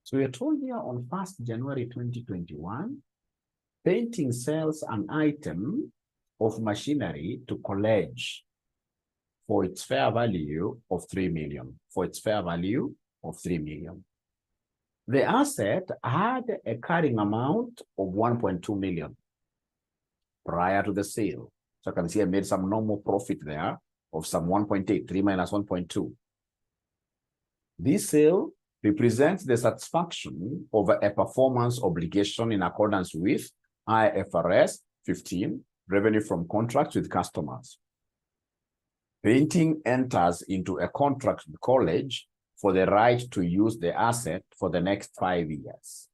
So we are told here on 1st January 2021, painting sells an item of machinery to college for its fair value of 3 million. For its fair value of 3 million. The asset had a carrying amount of 1.2 million prior to the sale. So I can see I made some normal profit there of some 1.8, 3 minus 1.2. This sale represents the satisfaction of a performance obligation in accordance with IFRS 15, revenue from contracts with customers. Painting enters into a contract with college for the right to use the asset for the next 5 years.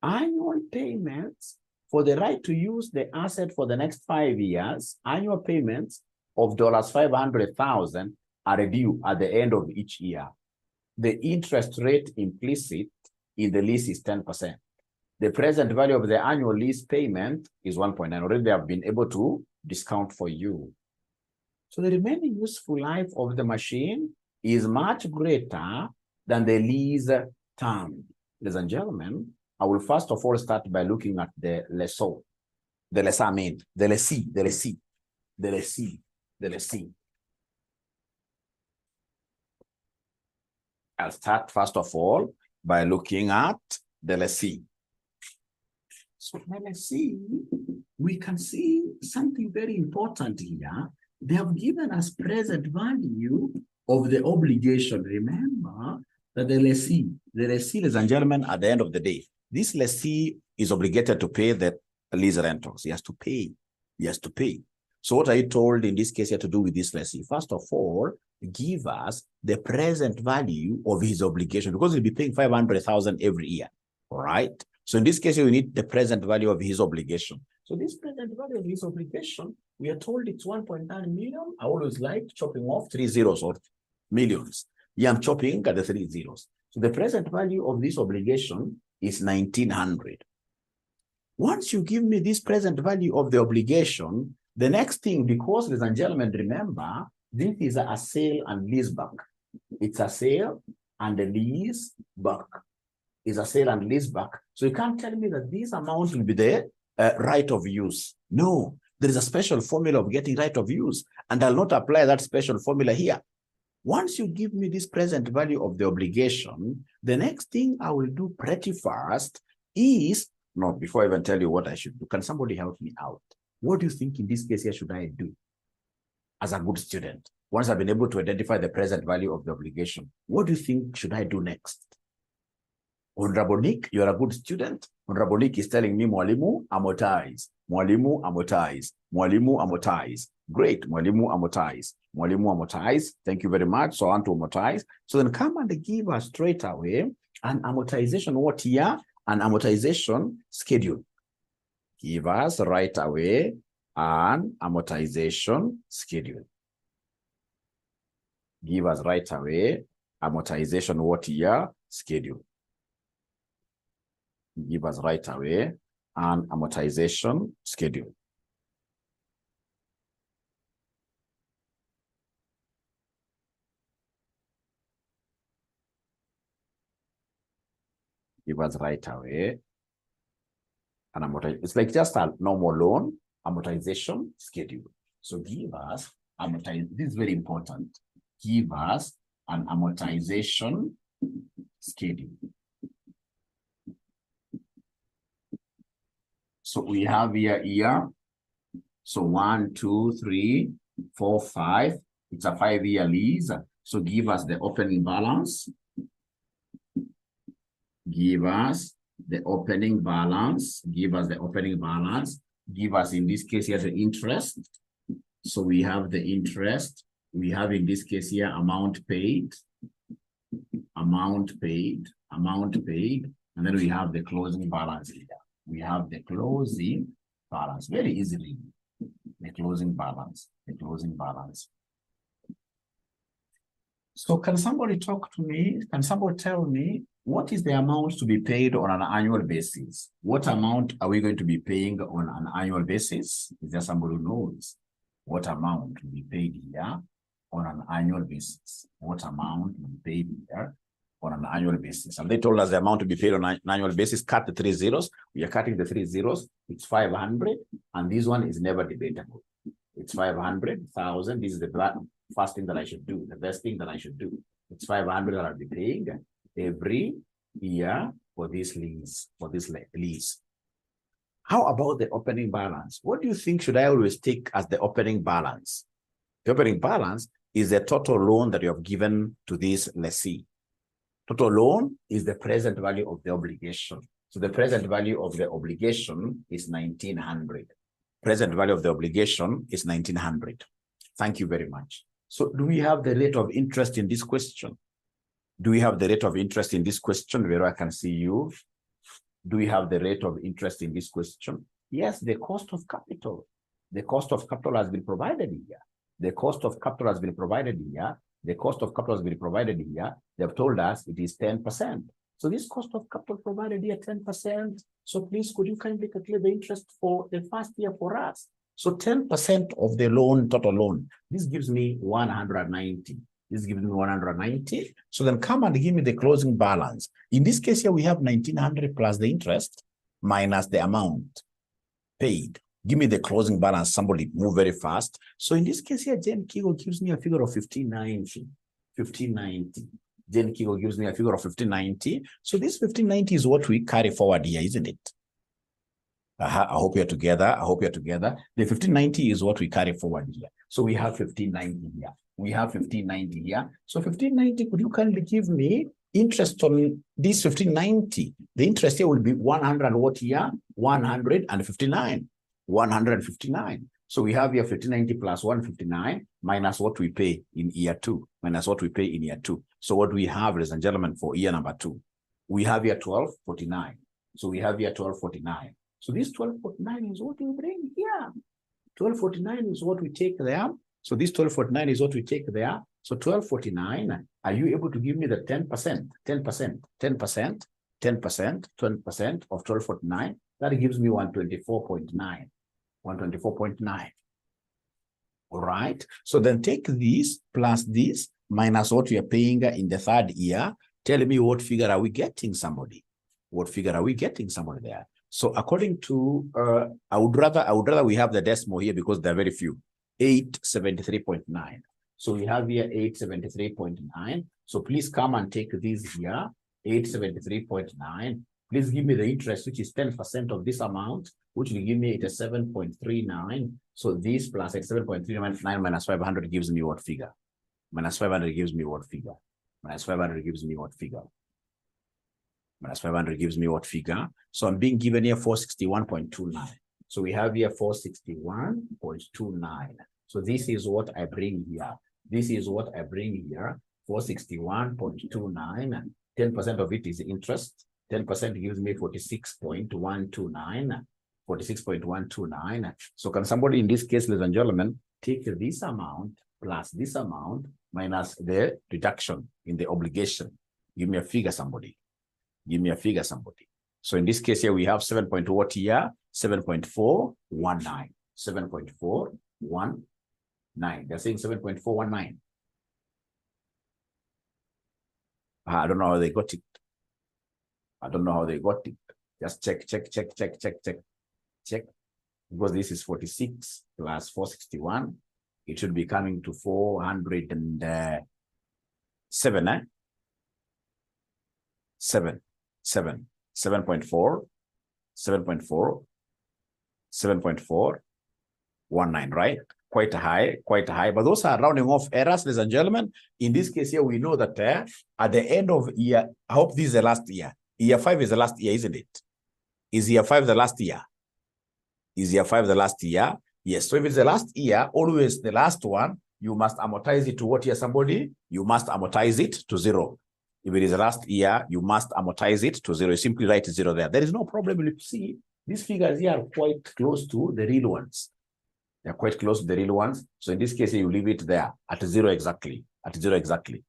Annual payments for the right to use the asset for the next 5 years, annual payments of $500,000 are due at the end of each year. The interest rate implicit in the lease is 10%. The present value of the annual lease payment is 1.9. Already they have been able to discount for you. So the remaining useful life of the machine is much greater than the lease term. Ladies and gentlemen, I will first of all start by looking at the lessor. The lessor mean, the lessee, the lessee, the lessee, the lessee. I'll start first of all by looking at the lessee. So the lessee, we can see something very important here. They have given us present value of the obligation. Remember that the lessee, ladies and gentlemen, at the end of the day, this lessee is obligated to pay the lease rentals. He has to pay. He has to pay. So what are you told in this case here to do with this lessee? First of all, give us the present value of his obligation, because he'll be paying 500,000 every year. All right. So in this case, we need the present value of his obligation. So this present value of his obligation, we are told it's 1.9 million. I always like chopping off 3 zeros or millions. Yeah, I'm chopping at the 3 zeros. So the present value of this obligation is 1,900. Once you give me this present value of the obligation, the next thing, because, ladies and gentlemen, remember, this is a sale and lease back. It's a sale and a lease back. It's a sale and lease back. So you can't tell me that this amount will be the right of use. No, there is a special formula of getting right of use, and I'll not apply that special formula here. Once you give me this present value of the obligation, the next thing I will do pretty fast is, no, before I even tell you what I should do, can somebody help me out? What do you think in this case here should I do as a good student? Once I've been able to identify the present value of the obligation, what do you think should I do next? Honorable Nick, you're a good student. Honorable Nick is telling me, Mwalimu, amortize. Mwalimu, amortize. Mwalimu, amortize. Great. Mwalimu, amortize. Mwalimu, amortize. Thank you very much. So I want to amortize. So then come and give us straight away an amortization what year? An amortization schedule. Give us right away an amortization schedule. Give us right away amortization what year? Schedule. Give us right away an amortization schedule. Give us right away an amortization. It's like just a normal loan amortization schedule. So give us amortization. This is very important. Give us an amortization schedule. So we have here. So 1, 2, 3, 4, 5. It's a 5-year lease. So give us the opening balance. Give us the opening balance. Give us the opening balance. Give us, in this case here, the interest. So we have the interest. We have, in this case here, amount paid. Amount paid. Amount paid. And then we have the closing balance here. We have the closing balance. Very easily. The closing balance. The closing balance. So can somebody talk to me? Can somebody tell me what is the amount to be paid on an annual basis? What amount are we going to be paying on an annual basis? Is there somebody who knows what amount to be paid here on an annual basis? What amount will be paid here on an annual basis. And they told us the amount to be paid on an annual basis, cut the 3 zeros. We are cutting the 3 zeros. It's 500. And this one is never debatable. It's 500,000. This is the first thing that I should do, the best thing that I should do. It's 500 that I'll be paying every year for this lease, How about the opening balance? What do you think should I always take as the opening balance? The opening balance is the total loan that you have given to this lessee. Total loan is the present value of the obligation. So the present value of the obligation is 1,900. Present value of the obligation is 1,900. Thank you very much. So do we have the rate of interest in this question? Do we have the rate of interest in this question? Where I can see you. Do we have the rate of interest in this question? Yes, the cost of capital. The cost of capital has been provided here. The cost of capital has been provided here. The cost of capital has been provided here. They've told us it is 10%. So this cost of capital provided here 10%. So please, could you kindly calculate the interest for the first year for us? So 10% of the loan, total loan, this gives me 190. This gives me 190. So then come and give me the closing balance. In this case here, we have 1,900 plus the interest minus the amount paid. Give me the closing balance. Somebody move very fast. So in this case here, Jen Kigo gives me a figure of 1590. 1590. Jen Kigo gives me a figure of 1590. So this 1590 is what we carry forward here, isn't it? I hope you're together. I hope you're together. The 1590 is what we carry forward here. So we have 1590 here. We have 1590 here. So 1590, could you kindly give me interest on this 1590? The interest here will be 100 what here? 159. 159. So we have here 1590 plus 159 minus what we pay in year 2. Minus what we pay in year 2. So what we have, ladies and gentlemen, for year number 2, we have here 1249. So we have here 1249. So this 1249 is what we bring here. 1249 is what we take there. So this 1249 is what we take there. So 1249, are you able to give me the 10%? 10%, 10%, 10%, 10%, 20% of 1249? That gives me 124.9. 124.9. All right. So then take this plus this minus what we are paying in the third year. Tell me what figure are we getting somebody? What figure are we getting somebody there? So according to, I would rather we have the decimal here because there are very few. 873.9. So we have here 873.9. So please come and take this here. 873.9. Please give me the interest, which is 10% of this amount, which will give me 87.39. So this plus 87.39 minus 500 gives me what figure? Minus 500 gives me what figure? Minus 500 gives me what figure? Minus 500 gives me what figure? So I'm being given here 461.29. So we have here 461.29. So this is what I bring here. This is what I bring here. 461.29. 10% of it is interest. 10% gives me 46.129. 46.129. So can somebody in this case, ladies and gentlemen, take this amount plus this amount minus the reduction in the obligation? Give me a figure, somebody. Give me a figure, somebody. So in this case here, we have 7. What here? 7.419. 7.419. They're saying 7.419. I don't know how they got it. I don't know how they got it. Just check. Because this is 46 plus 461. It should be coming to 407, 7.4, 7.419, right? Quite high. But those are rounding off errors, ladies and gentlemen. In this case here, we know that at the end of year, I hope this is the last year. Year 5 is the last year, isn't it? Is year 5 the last year? Is year 5 the last year? Yes. So if it's the last year, always the last one, you must amortize it to what year, somebody? You must amortize it to 0. If it is the last year, you must amortize it to 0. You simply write 0 there. There is no problem. You see, these figures here are quite close to the real ones. They're quite close to the real ones. So in this case, you leave it there at 0 exactly. At 0 exactly.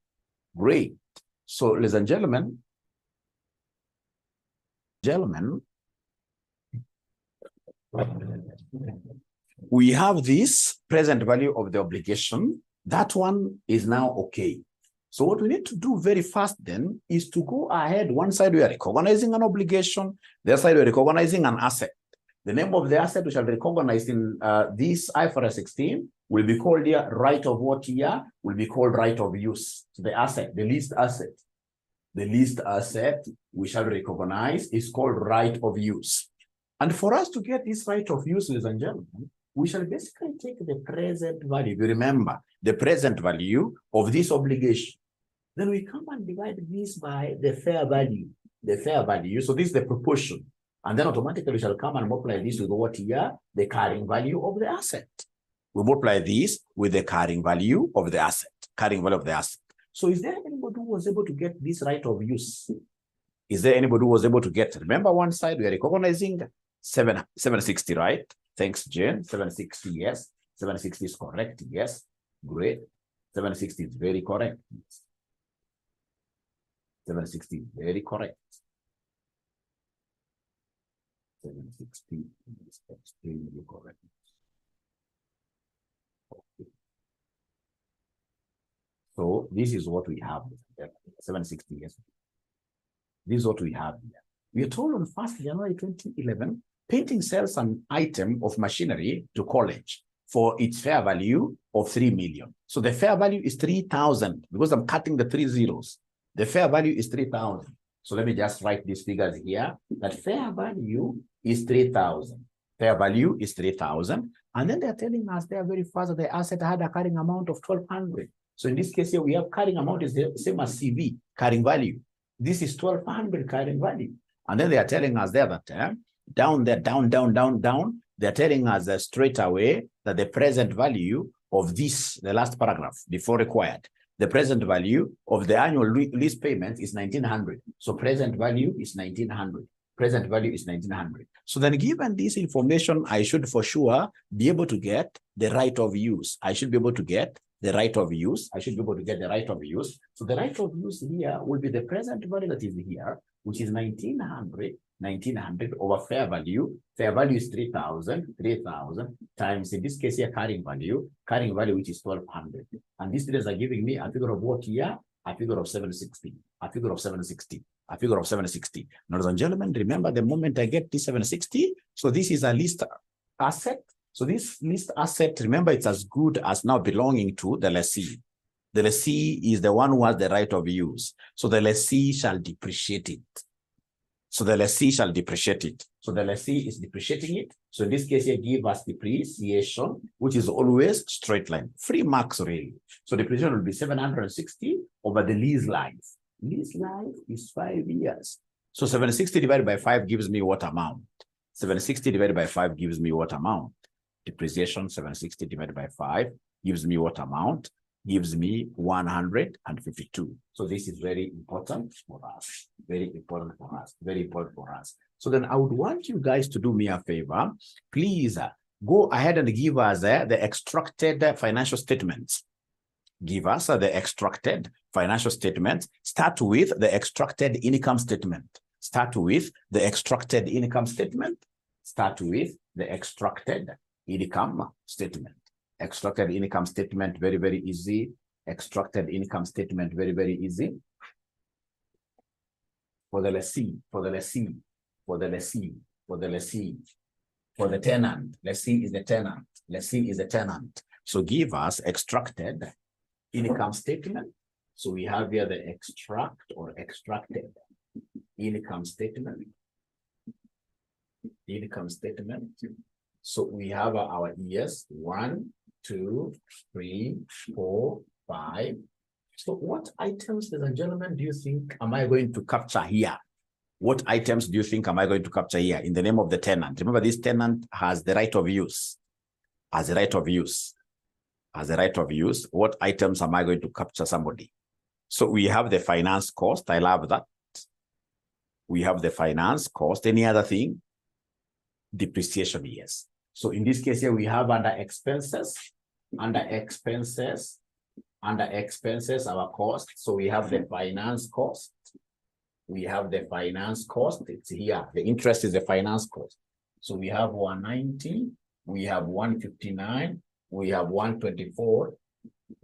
Great. So, ladies and gentlemen, we have this present value of the obligation. That one is now okay. So what we need to do very fast then is to go ahead. One side we are recognizing an obligation, the other side we are recognizing an asset. The name of the asset we shall recognize in this IFRS 16 will be called here right of what here will be called right of use. So the asset, the least asset. The least asset we shall recognize is called right of use. And for us to get this right of use, ladies and gentlemen, we shall basically take the present value. If you remember, the present value of this obligation. Then we come and divide this by the fair value. The fair value. So this is the proportion. And then automatically we shall come and multiply this with what here? The carrying value of the asset. We multiply this with the carrying value of the asset. Carrying value of the asset. So is there anybody who was able to get this right of use? Is there anybody who was able to get? Remember one side we are recognizing 760, right? Thanks, Jane. 760, yes. 760 is correct, yes. Great. 760 is very correct. 760 is very correct. 760 is extremely correct. Okay. So this is what we have. 760, yes. This is what we have here. We are told on 1st January 2011, painting sells an item of machinery to college for its fair value of 3 million. So the fair value is 3,000 because I'm cutting the 3 zeros. The fair value is 3,000. So let me just write these figures here. That fair value is 3,000. Fair value is 3,000. And then they're telling us they are very fast that the asset had a carrying amount of 1,200. So in this case here, we have carrying amount is the same as CV, carrying value. This is 1,200 carrying value. And then they are telling us there that down there, down, they're telling us straight away that the present value of this, the last paragraph before required, the present value of the annual lease payment is 1,900. So present value is 1,900. Present value is 1,900. So then given this information, I should for sure be able to get the right of use. I should be able to get the right of use. I should be able to get the right of use. So the right of use here will be the present value that is here, which is 1,900 over fair value. Fair value is 3,000 times, in this case here, carrying value, which is 1,200. And these details are giving me a figure of what here? A figure of 760. A figure of 760. A figure of 760. Now, ladies and gentlemen, remember the moment I get this 760, so this is a list asset. So this list asset, remember, it's as good as now belonging to the lessee. The lessee is the one who has the right of use. So the lessee shall depreciate it. So the lessee shall depreciate it. So the lessee is depreciating it. So in this case here, give us depreciation, which is always straight line. 3 marks really. So depreciation will be 760 over the lease life. Lease life is 5 years. So 760 divided by 5 gives me what amount? 760 divided by 5 gives me what amount? Depreciation 760 divided by 5 gives me what amount? Gives me 152. So this is very important for us. Very important for us. Very important for us. So then I would want you guys to do me a favor. Please go ahead and give us the extracted financial statements. Give us the extracted financial statements. Start with the extracted income statement. Start with the extracted income statement. Start with the extracted income statement. Extracted income statement, very, very easy. Extracted income statement, very, very easy. For the lessee, for the lessee, for the lessee, for the lessee, for the tenant. Lessee is the tenant. Lessee is the tenant. So give us extracted income statement. So we have here the extract or extracted income statement. Income statement. So we have our years 1, 2, 3, 4, 5. So what items, ladies and gentlemen, do you think am I going to capture here? What items do you think am I going to capture here in the name of the tenant? Remember, this tenant has the right of use. Has the right of use. Has the right of use. What items am I going to capture somebody? So we have the finance cost. I love that. We have the finance cost. Any other thing? Depreciation, yes. So in this case here, we have under expenses, our cost. So we have the finance cost. We have the finance cost. It's here. The interest is the finance cost. So we have 190, we have 159, we have 124,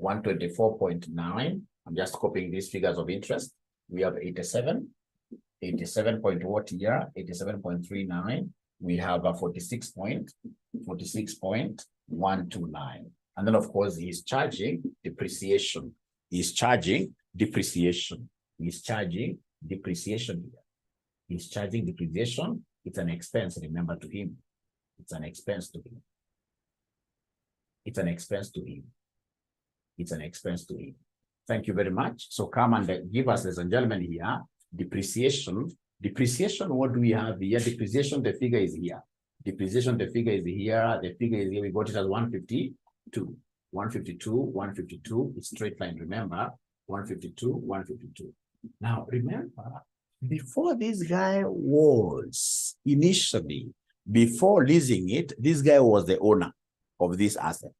124.9, I'm just copying these figures of interest. We have 87 point what here? 87.39. We have a 46.129. And then, of course, he's charging depreciation. He's charging depreciation. He's charging depreciation here. He's charging depreciation. It's an expense, remember, to him. It's an expense to him. It's an expense to him. It's an expense to him. Thank you very much. So come and give us, ladies and gentlemen, here, depreciation. Depreciation, what do we have here? Depreciation, the figure is here. Depreciation, the figure is here. The figure is here. We got it as 152. 152. It's straight line, remember? 152. Now, remember, before this guy was initially, before leasing it, this guy was the owner of this asset.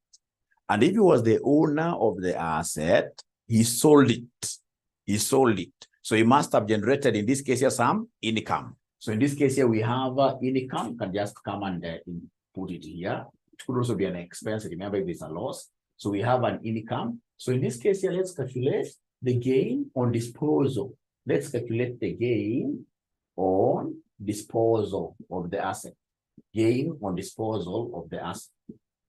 And if he was the owner of the asset, he sold it. He sold it. So he must have generated, in this case here, some income. So in this case here, we have income. You can just come and put it here. It could also be an expense. Remember, if it's a loss. So we have an income. So in this case here, let's calculate the gain on disposal. Let's calculate the gain on disposal of the asset. Gain on disposal of the asset.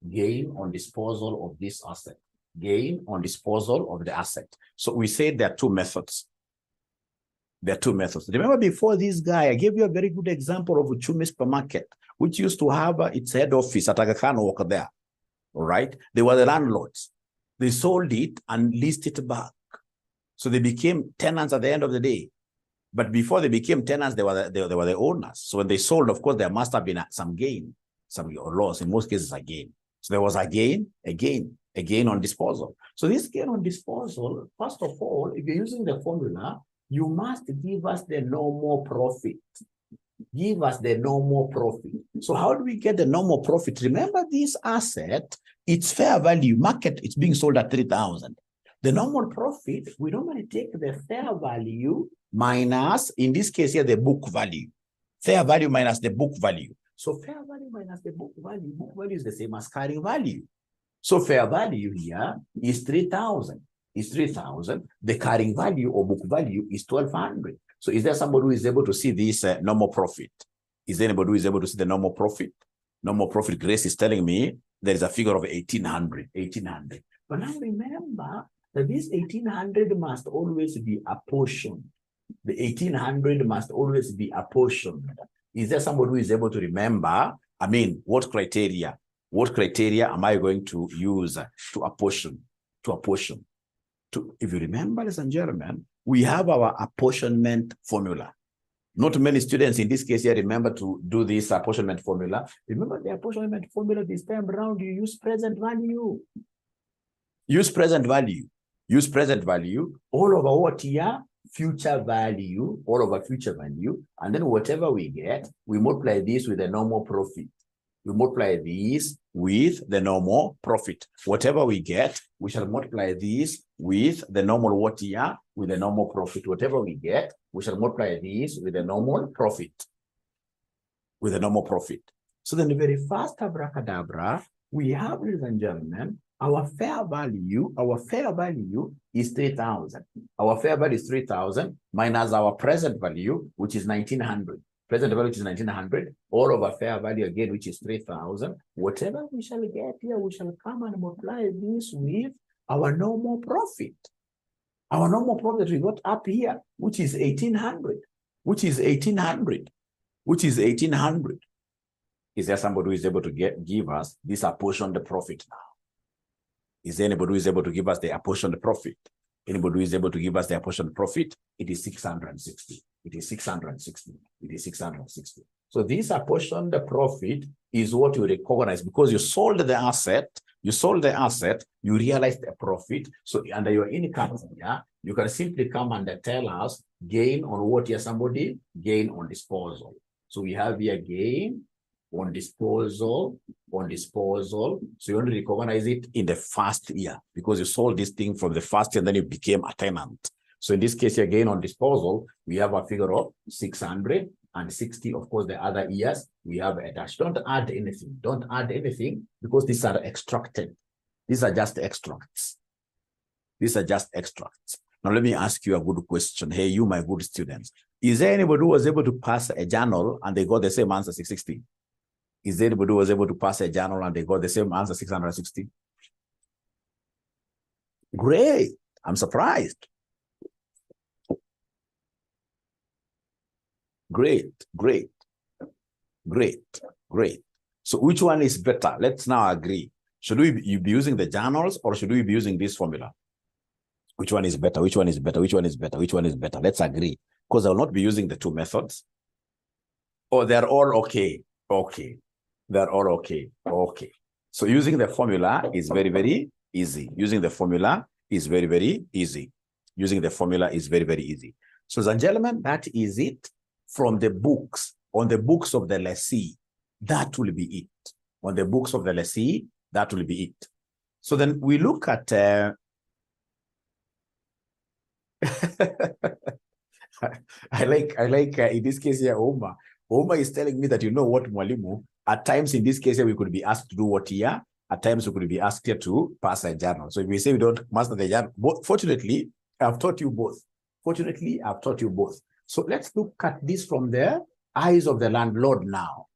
Gain on disposal of this asset. Gain on disposal of the asset. So we say there are two methods. There are two methods. Remember, before this guy, I gave you a very good example of Uchumi Supermarket, which used to have its head office at Aga Khan Walk there. All right. They were the landlords. They sold it and leased it back. So they became tenants at the end of the day. But before they became tenants, they were the owners. So when they sold, of course, there must have been some gain, some loss. In most cases, a gain. So there was a gain on disposal. So this gain on disposal, first of all, if you're using the formula, you must give us the normal profit. Give us the normal profit. So how do we get the normal profit? Remember, this asset, its fair value, market, it's being sold at 3,000. The normal profit, we normally take the fair value minus, in this case here, the book value. Fair value minus the book value. So fair value minus the book value is the same as carrying value. So fair value here is 3,000. Is 3,000. The carrying value or book value is 1,200. So is there somebody who is able to see this normal profit? Is there anybody who is able to see the normal profit? Normal profit, Grace is telling me there is a figure of 1,800. 1,800. But now remember that this 1,800 must always be apportioned. The 1,800 must always be apportioned. Is there somebody who is able to remember? I mean, what criteria? What criteria am I going to use to apportion? If you remember, ladies and gentlemen, we have our apportionment formula. Not many students in this case here remember to do this apportionment formula. Remember the apportionment formula this time around, you use present value. Use present value. Use present value all over what here? Future value, all over future value. And then whatever we get, we multiply this with the normal profit. We multiply this with the normal profit. Whatever we get, we shall multiply this with the normal what here? With the normal profit. Whatever we get, we shall multiply this with the normal profit. With the normal profit. So then the very first abracadabra, we have, ladies and gentlemen, our fair value is 3,000. Our fair value is 3,000 minus our present value, which is 1,900. Present value, which is 1,900, all over fair value again, which is 3,000. Whatever we shall get here, we shall come and multiply this with our normal profit. Our normal profit we got up here, which is 1,800. Which is 1,800. Which is 1,800. Is there somebody who is able to give us this apportioned profit now? Is there anybody who is able to give us the apportioned profit? Anybody who is able to give us the apportioned profit? It is 660. It is 660. It is 660. So this apportioned profit is what you recognize because you sold the asset. You sold the asset. You realized a profit. So under your income, yeah, you can simply come and tell us gain on what here somebody? Gain on disposal. So we have here gain on disposal, So you only recognize it in the first year because you sold this thing from the first year and then you became a tenant. So in this case, again on disposal, we have a figure of 660. Of course, the other years we have a dash. Don't add anything. Don't add anything because these are extracted. These are just extracts. These are just extracts. Now, let me ask you a good question. Hey, you, my good students. Is there anybody who was able to pass a journal and they got the same answer, 660? Is there anybody who was able to pass a journal and they got the same answer, 660? Great. I'm surprised. Great, great, great, great. So which one is better? Let's now agree. Should we be using the journals or should we be using this formula? Which one is better? Which one is better? Which one is better? Which one is better? Let's agree. Because I will not be using the two methods. Oh, they're all okay. Okay. They're all okay. Okay. So using the formula is very, very easy. Using the formula is very, very easy. Using the formula is very, very easy. So, ladies and gentlemen, that is it from the books. On the books of the lessee, that will be it. On the books of the lessee, that will be it. So then we look at I like in this case here, Oma. Oma is telling me that you know what, Mwalimu. At times in this case here, we could be asked to do what here. At times we could be asked here to pass a journal. So if we say we don't master the journal, fortunately, I've taught you both. Fortunately, I've taught you both. So let's look at this from the eyes of the landlord now.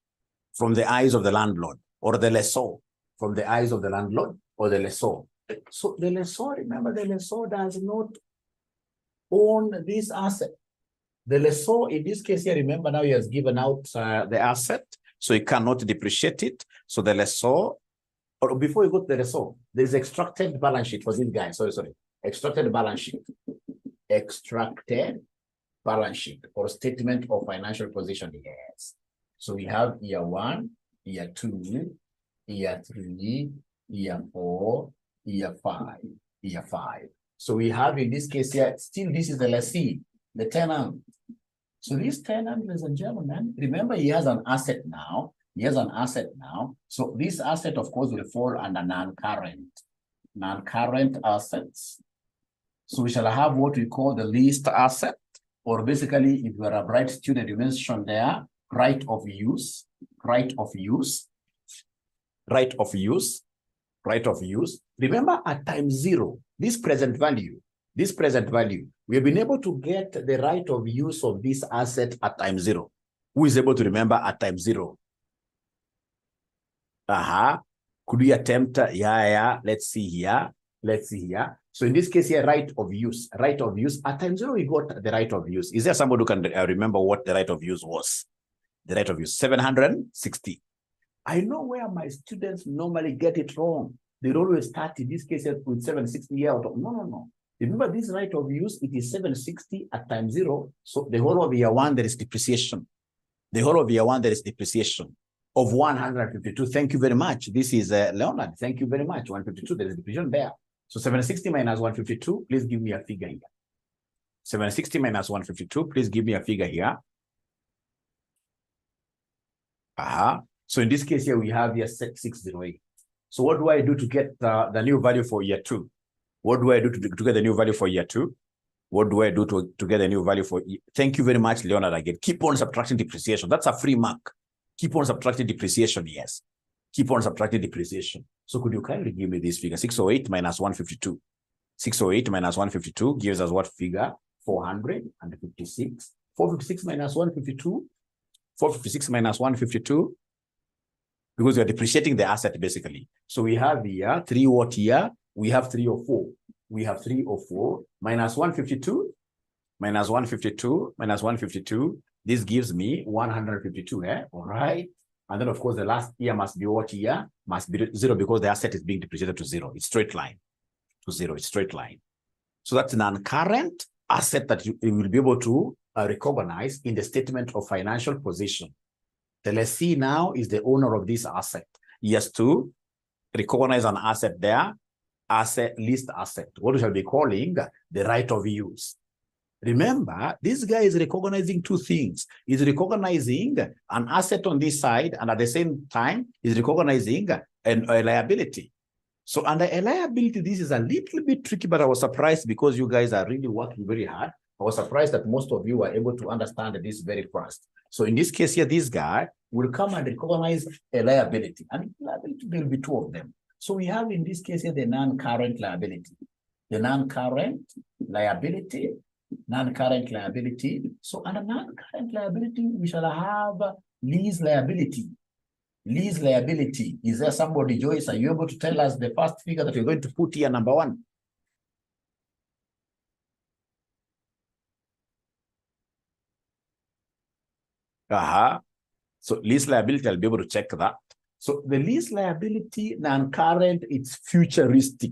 From the eyes of the landlord or the lessor. From the eyes of the landlord or the lessor. So the lessor, remember, the lessor does not own this asset. The lessor, in this case here, remember now he has given out the asset, so he cannot depreciate it. So the lessor, or before you go to the lessor, there's extracted balance sheet for this guy. Sorry. Extracted balance sheet. Extracted balance sheet or statement of financial position. Yes. So we have year 1, year 2, year 3, year 4, year 5, year 5. So we have in this case here, still this is the lessee, the tenant. So this tenant, ladies and gentlemen, remember he has an asset now. He has an asset now. So this asset, of course, will fall under non-current assets. So we shall have what we call the leased asset, or basically, if you are a bright student, you mentioned there, right of use. Remember at time 0, this present value, we have been able to get the right of use of this asset at time 0. Who is able to remember at time 0? Could we attempt? Yeah. Let's see here. So in this case here, right of use. At time 0, we got the right of use. Is there somebody who can remember what the right of use was? The right of use, 760. I know where my students normally get it wrong. They always start in this case with 760 here. No. Remember this right of use, it is 760 at time 0. So the whole of year 1, there is depreciation. Of 152. Thank you very much. This is Leonard. Thank you very much. 152, there is depreciation there. So 760 minus 152, please give me a figure here. 760 minus 152, please give me a figure here. So in this case here, we have here 608. So what do I do to get the new value for year 2? What do I do to get the new value for year 2? What do I do to get a new value for? Thank you very much, Leonard, again. Keep on subtracting depreciation. That's a free mark. Keep on subtracting depreciation, yes. Keep on subtracting depreciation. So could you kindly give me this figure? 608 minus 152. 608 minus 152 gives us what figure? 456. 456 minus 152. 456 minus 152. Because we are depreciating the asset, basically. So we have here 3 what here? We have 304. We have 304 minus 152. Minus 152. This gives me 152, All right. And then, of course, the last year must be what year? Must be 0 because the asset is being depreciated to 0. It's straight line. To 0, it's straight line. So that's a non-current asset that you will be able to recognize in the statement of financial position. The lessee now is the owner of this asset. He has to recognize an asset there, leased asset, what we shall be calling the right of use. Remember, this guy is recognizing two things. He's recognizing an asset on this side, and at the same time, he's recognizing a liability. So under a liability, this is a little bit tricky, but I was surprised because you guys are really working very hard. I was surprised that most of you were able to understand this very fast. So in this case here, this guy will come and recognize a liability, and liability will be 2 of them. So we have in this case here the non-current liability. The non-current liability, non-current liability. So under non-current liability, we shall have lease liability. Lease liability. Is there somebody, Joyce, are you able to tell us the first figure that you're going to put here, number one? So lease liability, I'll be able to check that. So the lease liability, non-current, it's futuristic.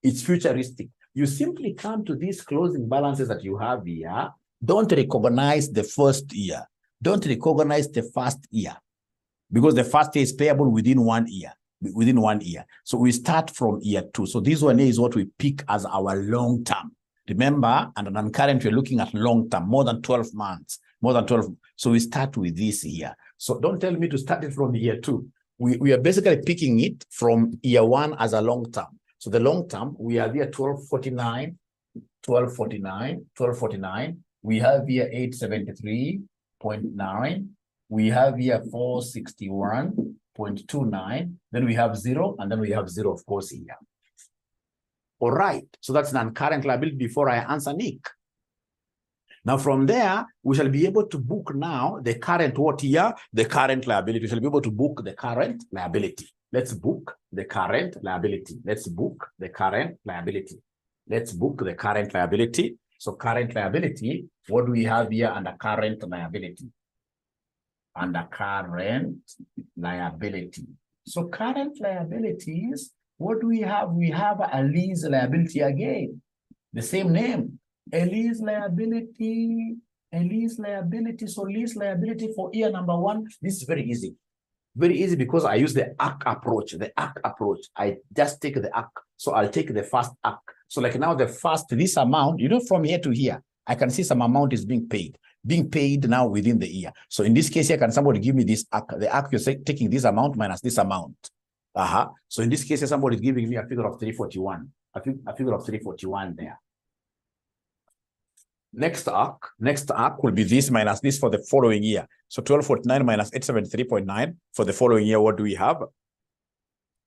It's futuristic. You simply come to these closing balances that you have here. Don't recognize the first year. Don't recognize the first year, because the first year is payable within 1 year. Within 1 year. So we start from year 2. So this one is what we pick as our long term. Remember, under non-current, we're looking at long term, more than 12 months. More than 12. So we start with this here. So don't tell me to start it from year 2. We are basically picking it from year 1 as a long term. So the long term, we have here 1249, 1249, 1249. We have here 873.9. We have here 461.29. Then we have 0, and then we have 0, of course, here. All right. So that's non-current liability before I answer Nick. Now, from there, we shall be able to book now the current what year? The current liability. We shall be able to book the current liability. Let's book the current liability. Let's book the current liability. Let's book the current liability. So current liability, what do we have here under current liability? Under current liability. So current liabilities, what do we have? We have a lease liability again. The same name. A lease liability, a lease liability. So lease liability for year number 1, this is very easy. Very easy because I use the ACK approach. The ACK approach. I just take the ACK. So I'll take the first ACK. So like now the first, this amount, you know, from here to here, I can see some amount is being paid now within the year. So in this case here, can somebody give me this ACK? The ACK, you're taking this amount minus this amount. So in this case, somebody is giving me a figure of 341. A figure of 341 there. Next arc will be this minus this for the following year. So 1249 minus 873.9 for the following year. What do we have?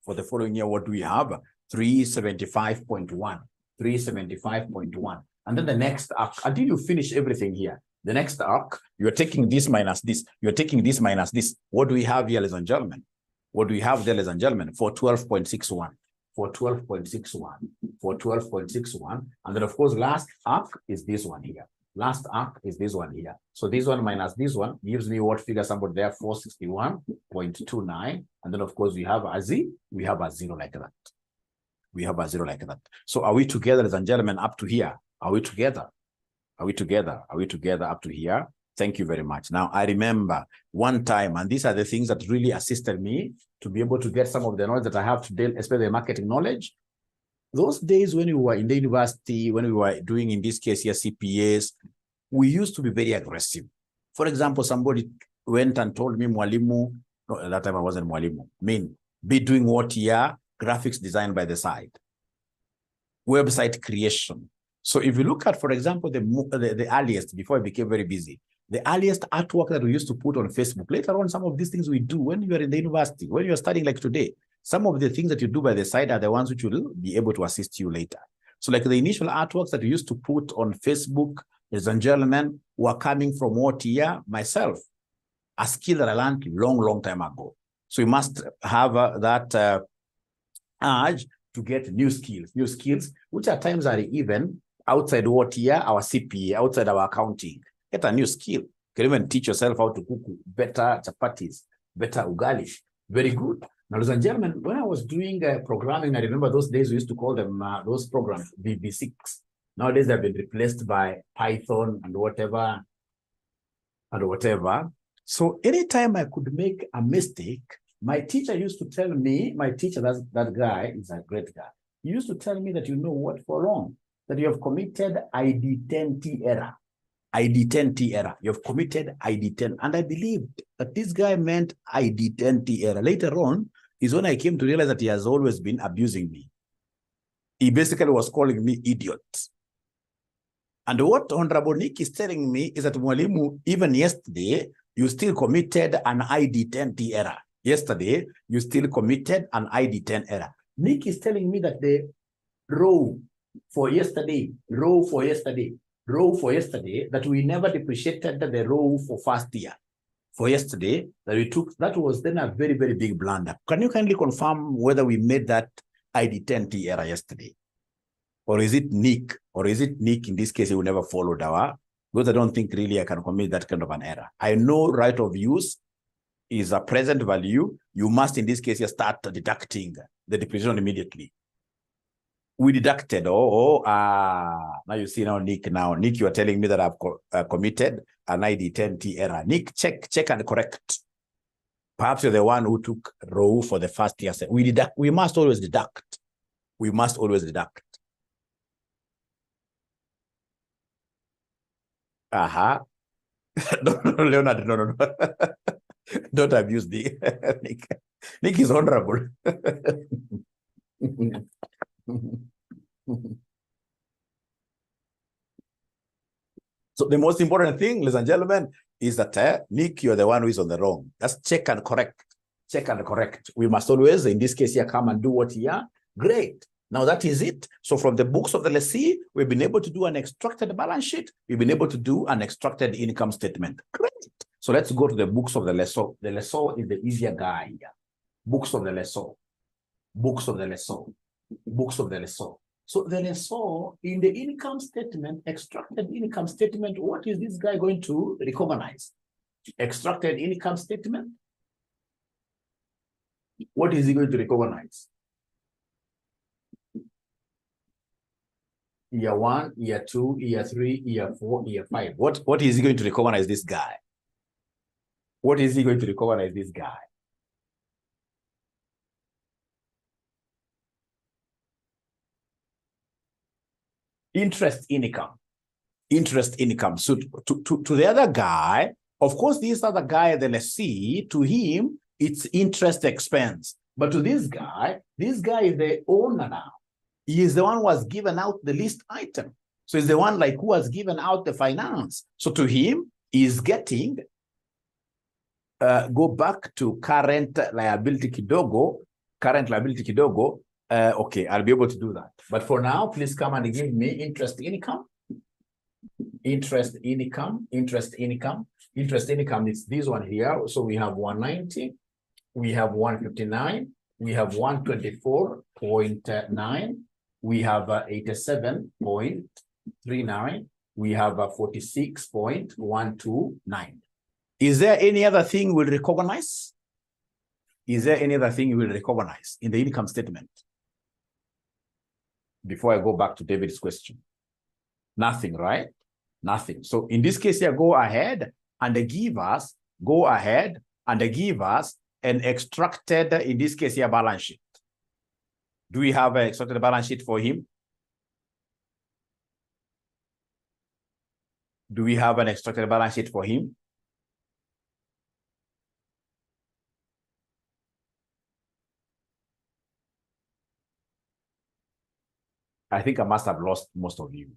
For the following year, what do we have? 375.1. 375.1. And then the next arc, until you finish everything here, the next arc, you're taking this minus this. You're taking this minus this. What do we have here, ladies and gentlemen? What do we have there, ladies and gentlemen? For 12.61. For 12.61, for 12.61. And then, of course, last arc is this one here. Last arc is this one here. So this one minus this one gives me what figure somewhere there, 461.29. And then, of course, we have a Z. We have a 0 like that. We have a 0 like that. So are we together, ladies and gentlemen, up to here? Are we together? Are we together? Are we together up to here? Thank you very much. Now, I remember one time, and these are the things that really assisted me to be able to get some of the knowledge that I have today, especially the marketing knowledge. Those days when we were in the university, when we were doing, in this case here, CPAs, we used to be very aggressive. For example, somebody went and told me, Mwalimu, no, at that time I wasn't Mwalimu, be doing what here? Graphics design by the side. Website creation. So if you look at, for example, the earliest, before I became very busy, the earliest artwork that we used to put on Facebook, later on, some of these things we do when you are in the university, when you're studying like today, some of the things that you do by the side are the ones which will be able to assist you later. So like the initial artworks that we used to put on Facebook, ladies and gentlemen, were coming from what year? Myself, a skill that I learned long time ago. So you must have that urge to get new skills, which at times are even outside what year? Our CPA, outside our accounting. Get a new skill. You can even teach yourself how to cook better chapatis, better ugali. Very good. Now, ladies and gentlemen, when I was doing programming, I remember those days we used to call them, those programs, VB6. Nowadays, they've been replaced by Python and whatever. So anytime I could make a mistake, my teacher used to tell me, that guy is a great guy. He used to tell me that, you know what, for long, that you have committed ID10T error. ID10T error. You have committed ID10. And I believed that this guy meant ID10T error. Later on is when I came to realize that he has always been abusing me. He basically was calling me idiot. And what Honorable Nick is telling me is that, Mwalimu, even yesterday, you still committed an ID10T error. Yesterday, you still committed an ID10 error. Nick is telling me that the row for yesterday, row for yesterday, row for yesterday, that we never depreciated the row for first year. For yesterday, that we took, that was then a very, very big blunder. Can you kindly confirm whether we made that ID10T error yesterday? Or is it Nick? Or is it Nick in this case, he will never followed our, because I don't think really I can commit that kind of an error. I know right of use is a present value. You must, in this case, start deducting the depreciation immediately. We deducted, now you see now, Nick, you are telling me that I've committed an ID10T error. Nick, check and correct. Perhaps you're the one who took row for the first year. We must always deduct. We must always deduct. No, Leonard, no. Don't abuse the Nick. Nick is honorable. So the most important thing, ladies and gentlemen, is that Nick, you're the one who is on the wrong. Just check and correct. Check and correct. We must always, in this case here, come and do what here. Great. Now that is it. So from the books of the lessee, we've been able to do an extracted balance sheet. We've been able to do an extracted income statement. Great. So let's go to the books of the lessor. The lessor is the easier guy here. Books of the lessor. Books of the lessor. Books of the lessor. So the lessor in the income statement, extracted income statement, what is this guy going to recognize? Extracted income statement. What is he going to recognize? Year 1, year 2, year 3, year 4, year 5. What is he going to recognize this guy? What is he going to recognize this guy? Interest income. Interest income. So to the other guy, of course, this other guy, the lessee, to him, it's interest expense. But to this guy is the owner now. He is the one who has given out the list item. So he's the one like who has given out the finance. So to him, he's getting, go back to current liability kidogo, okay, I'll be able to do that. But for now, please come and give me interest income. Interest income, interest income. Interest income is this one here. So we have 190, we have 159, we have 124.9, we have 87.39, we have 46.129. Is there any other thing we'll recognize? Is there any other thing you will recognize in the income statement? Before I go back to David's question. Nothing, right? Nothing. So in this case here, go ahead and give us an extracted, in this case here, balance sheet. Do we have an extracted balance sheet for him? Do we have an extracted balance sheet for him? I think I must have lost most of you.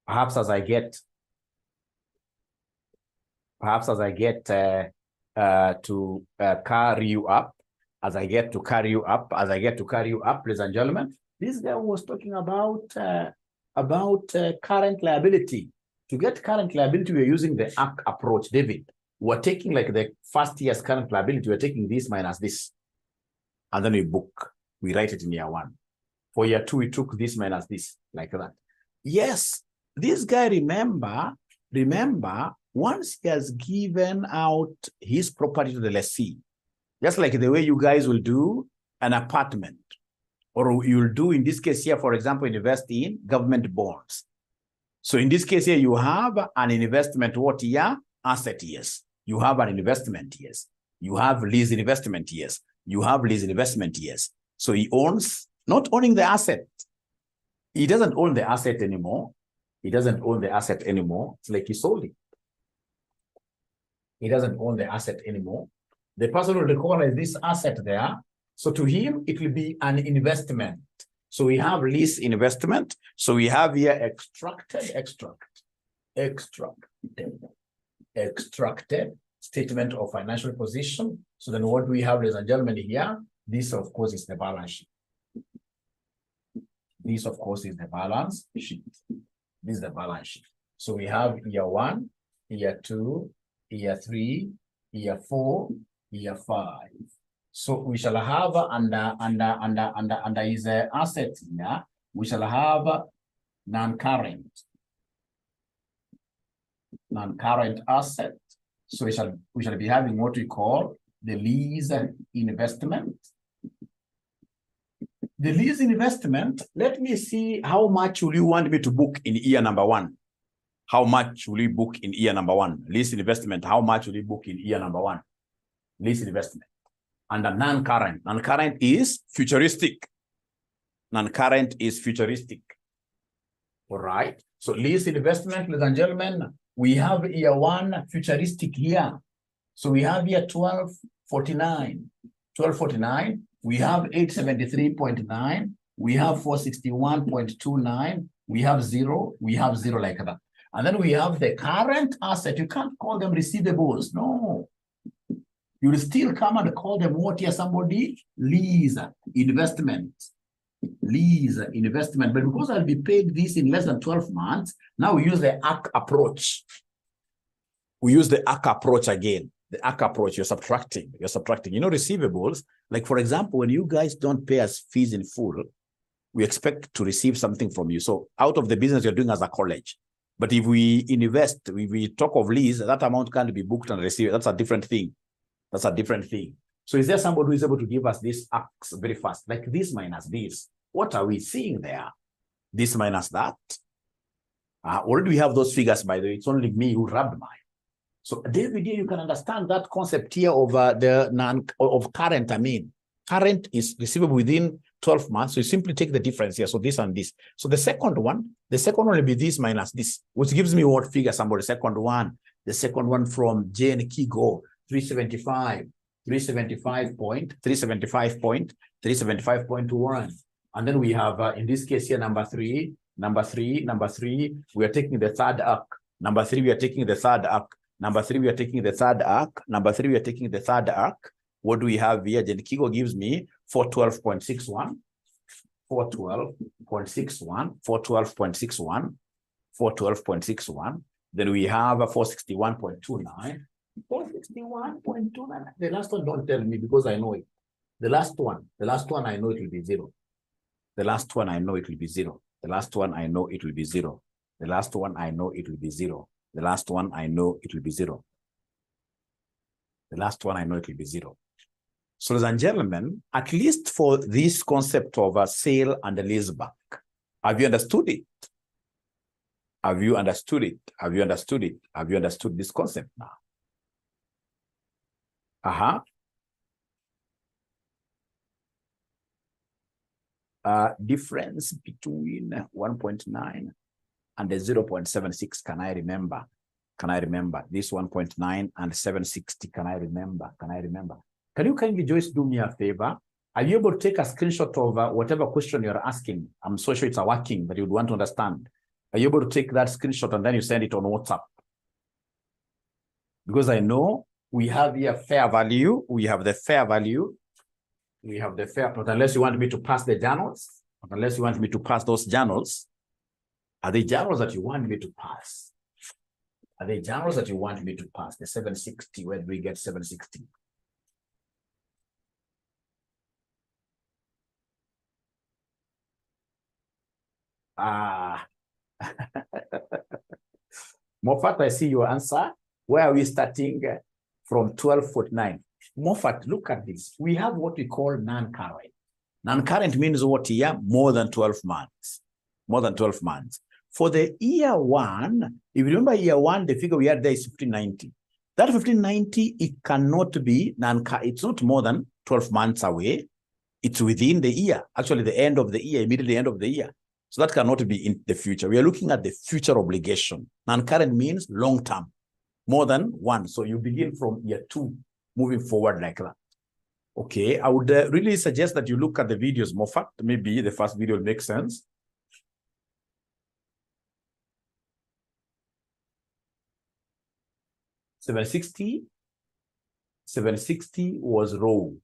Perhaps as I get to carry you up, ladies and gentlemen, this guy was talking about current liability. To get current liability, we're using the ACK approach, David. We're taking like the first year's current liability, we're taking this minus this. And then we write it in year 1. For year 2, we took this minus this, like that. Yes, this guy, remember, once he has given out his property to the lessee, just like the way you guys will do an apartment, or you'll do in this case here, for example, invest in government bonds. So in this case here, you have an investment, what year? Asset years. You have an investment years. You have lease investment years. You have lease investment years. So he owns, not owning the asset. He doesn't own the asset anymore. He doesn't own the asset anymore. It's like he sold it. He doesn't own the asset anymore. The person will recognize this asset there. So to him, it will be an investment. So we have lease investment. So we have here extracted statement of financial position. So then what we have, ladies and gentlemen, here, this of course is the balance sheet. This, of course, is the balance sheet. This is the balance sheet. So we have year 1, year 2, year 3, year 4, year 5. So we shall have under is asset here, we shall have non-current asset. So we shall be having what we call the lease investment. The lease investment, let me see how much will you want me to book in year number 1? How much will you book in year number 1? Lease investment, how much will you book in year number 1? Lease investment. And the non-current. Non-current is futuristic. Non-current is futuristic. All right. So lease investment, ladies and gentlemen, we have year 1 futuristic year. So we have here 1249. 1249. We have 873.9. We have 461.29. We have zero like that. And then we have the current asset. You can't call them receivables. No. You will still come and call them what here? Somebody lease investment. Lease investment. But because I'll be paid this in less than 12 months, now we use the ACK approach. We use the ACK approach again. The ACK approach, you're subtracting. You know, receivables, like for example, when you guys don't pay us fees in full, we expect to receive something from you. So out of the business you're doing as a college. But if we invest, if we talk of lease, that amount can't be booked and received. That's a different thing. That's a different thing. So is there somebody who is able to give us this acts very fast? Like this minus this. What are we seeing there? This minus that. Already we have those figures, by the way. It's only me who rubbed mine. So David, you can understand that concept here of current. I mean, current is receivable within 12 months. So you simply take the difference here. So this and this. So the second one will be this minus this, which gives me what figure, somebody? The second one from Jane Kigo, 375.1. And then we have, in this case here, number three, we are taking the third arc. Number 3, we are taking the third arc. Number 3, we are taking the third arc. Number 3, we are taking the third arc. What do we have here? Jen Kigo gives me 412.61. 412.61. Then we have 461.29. 461.29. The last one, don't tell me because I know it. The last one I know it will be 0. The last one I know it will be 0. The last one I know it will be 0. The last one I know it will be 0. The last one I know it will be 0. The last one I know it will be 0. So, ladies and gentlemen, at least for this concept of a sale and a leaseback, have you understood it? Have you understood it? Have you understood it? Have you understood this concept now? Difference between 1.9 and the 0.76, can I remember? This 1.9 and 760, can I remember? Can you kindly, Joyce, do me a favor? Are you able to take a screenshot of whatever question you're asking? I'm so sure it's a working, but you'd want to understand. Are you able to take that screenshot and then you send it on WhatsApp? Because I know we have here fair value. We have the fair value. We have the fair, but unless you want me to pass the journals, unless you want me to pass those journals, are they journals that you want me to pass? Are they journals that you want me to pass? The 760, where do we get 760? Moffat, I see your answer. Where are we starting from 1249? Moffat, look at this. We have what we call non-current. Non-current means what here? More than 12 months. More than 12 months. For the year 1, if you remember year 1, the figure we had there is 1590. That 1590, it cannot be non-current. It's not more than 12 months away. It's within the year. Actually, the end of the year, immediately end of the year. So that cannot be in the future. We are looking at the future obligation. Non-current means long-term, more than 1. So you begin from year 2, moving forward like that. Okay, I would really suggest that you look at the videos, Moffat. Maybe the first video will make sense. $760 was row.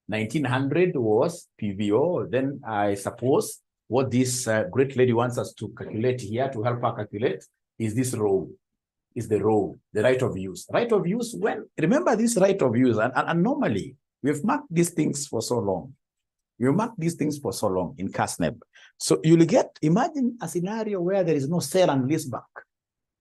1900 was PVO. Then I suppose what this great lady wants us to calculate here, to help her calculate, is this row. Is the row, the right of use. Right of use, when, remember this right of use, and normally, we've marked these things for so long. You mark these things for so long in CASNEB. So you'll get, imagine a scenario where there is no sale and lease back.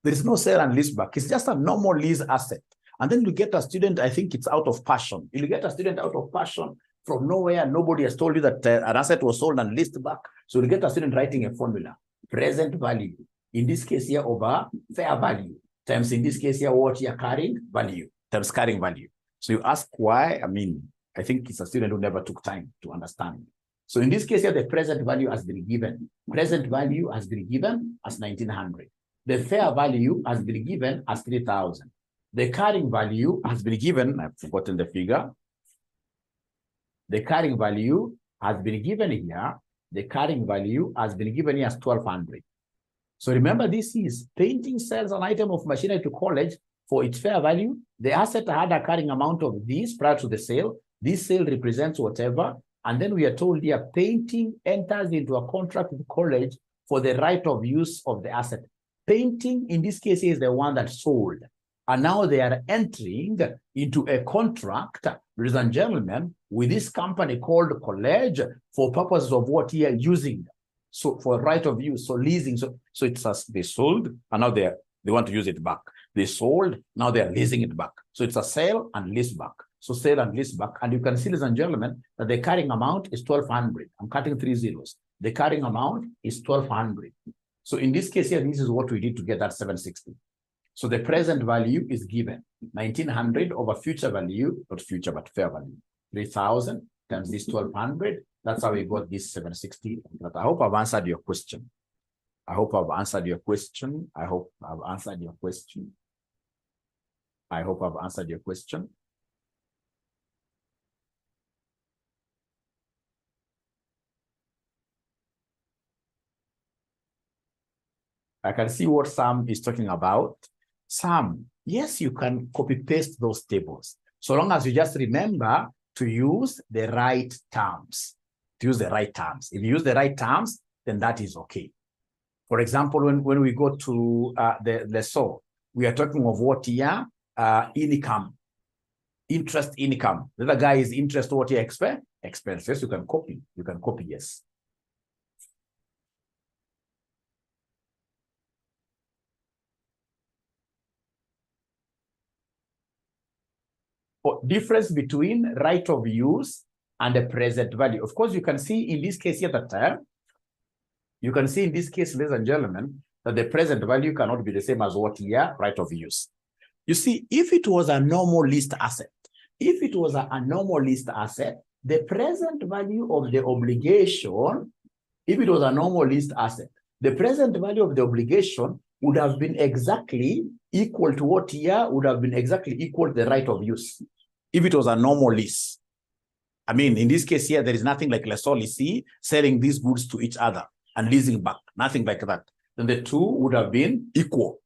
There is no sale and lease back. It's just a normal lease asset. And then you get a student, I think it's out of passion. You'll get a student out of passion from nowhere. Nobody has told you that an asset was sold and leased back. So you get a student writing a formula. Present value, in this case here, over fair value, times in this case here, what you're carrying value, times carrying value. So you ask why. I mean, I think it's a student who never took time to understand. So in this case here, the present value has been given. Present value has been given as 1900. The fair value has been given as 3000. The carrying value has been given, I've forgotten the figure. The carrying value has been given here. The carrying value has been given here as 1200. So remember, this is painting sells an item of machinery to college for its fair value. The asset had a carrying amount of this prior to the sale. This sale represents whatever. And then we are told here, painting enters into a contract with college for the right of use of the asset. Painting, in this case, is the one that sold. And now they are entering into a contract, ladies and gentlemen, with this company called college for purposes of what he are using. So for right of use, so leasing. So it's as they sold, and now they want to use it back. They sold, now they are leasing it back. So it's a sale and lease back. So sale and lease back. And you can see, ladies and gentlemen, that the carrying amount is 1200. I'm cutting 3 zeros. The carrying amount is 1200. So in this case here, this is what we need to get that 760. So the present value is given 1900 over future value, not future, but fair value. 3000 times this 1200. That's how we got this 760. But I hope I've answered your question. I hope I've answered your question. I hope I've answered your question. I hope I've answered your question. I can see what Sam is talking about. Sam, yes, you can copy paste those tables, so long as you just remember to use the right terms. To use the right terms. If you use the right terms, then that is okay. For example, when we go to the SO, we are talking of what here? Income, interest income. The other guy is interest, what here? Expenses. You can copy. You can copy, yes. Difference between right of use and the present value. Of course, you can see in this case here that you can see in this case, ladies and gentlemen, that the present value cannot be the same as what here, right of use. You see, if it was a normal leased asset, if it was a normal leased asset, the present value of the obligation, if it was a normal leased asset, the present value of the obligation would have been exactly equal to what here would have been exactly equal to the right of use. If it was a normal lease. I mean, in this case here, there is nothing like lessor lessee selling these goods to each other and leasing back, nothing like that. Then the two would have been equal.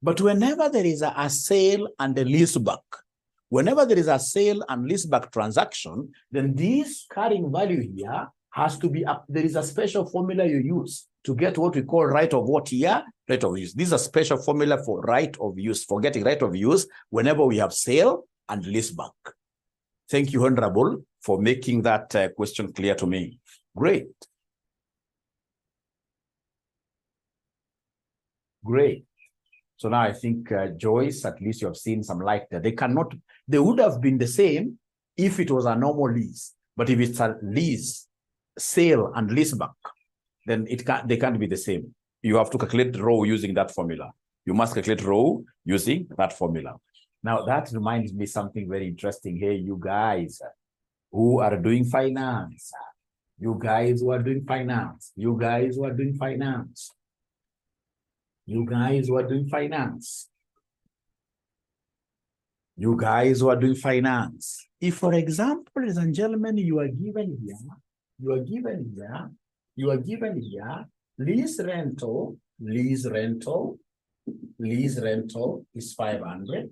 But whenever there is a sale and a lease back, whenever there is a sale and lease back transaction, then this carrying value here has to be up. There is a special formula you use to get what we call right of what here? Right of use. This is a special formula for right of use, for getting right of use whenever we have sale and lease back. Thank you, Honorable, for making that question clear to me. Great. Great. So now I think, Joyce, at least you have seen some light there. They would have been the same if it was a normal lease. But if it's a lease, sale, and lease back, then they can't be the same. You have to calculate row using that formula. You must calculate row using that formula. Now, that reminds me something very interesting. Hey, you guys who are doing finance, you guys who are doing finance, you guys who are doing finance, you guys who are doing finance, you guys who are doing finance. If, for example, ladies and gentlemen, you are given here, lease rental is 500.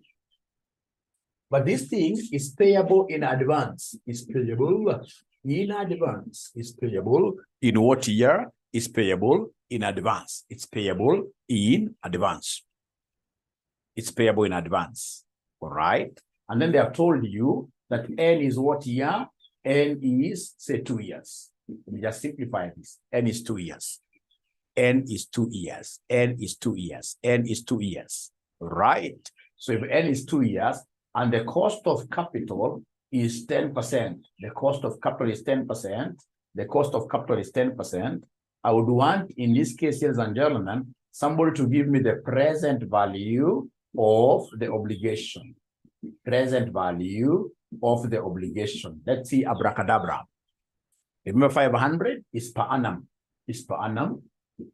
But this thing is payable in advance. It's payable in advance is payable in what year? Is payable in advance. It's payable in advance. It's payable in advance. All right. And then they have told you that N is what year? N is, say, 2 years. Let me just simplify this. N is 2 years. N is 2 years. N is 2 years. N is 2 years. Right. So if N is 2 years and the cost of capital is 10%, the cost of capital is 10%, the cost of capital is 10%, I would want, in this case, ladies and gentlemen, somebody to give me the present value of the obligation. Present value of the obligation. Let's see, abracadabra. Remember, 500 is per annum. Is per annum.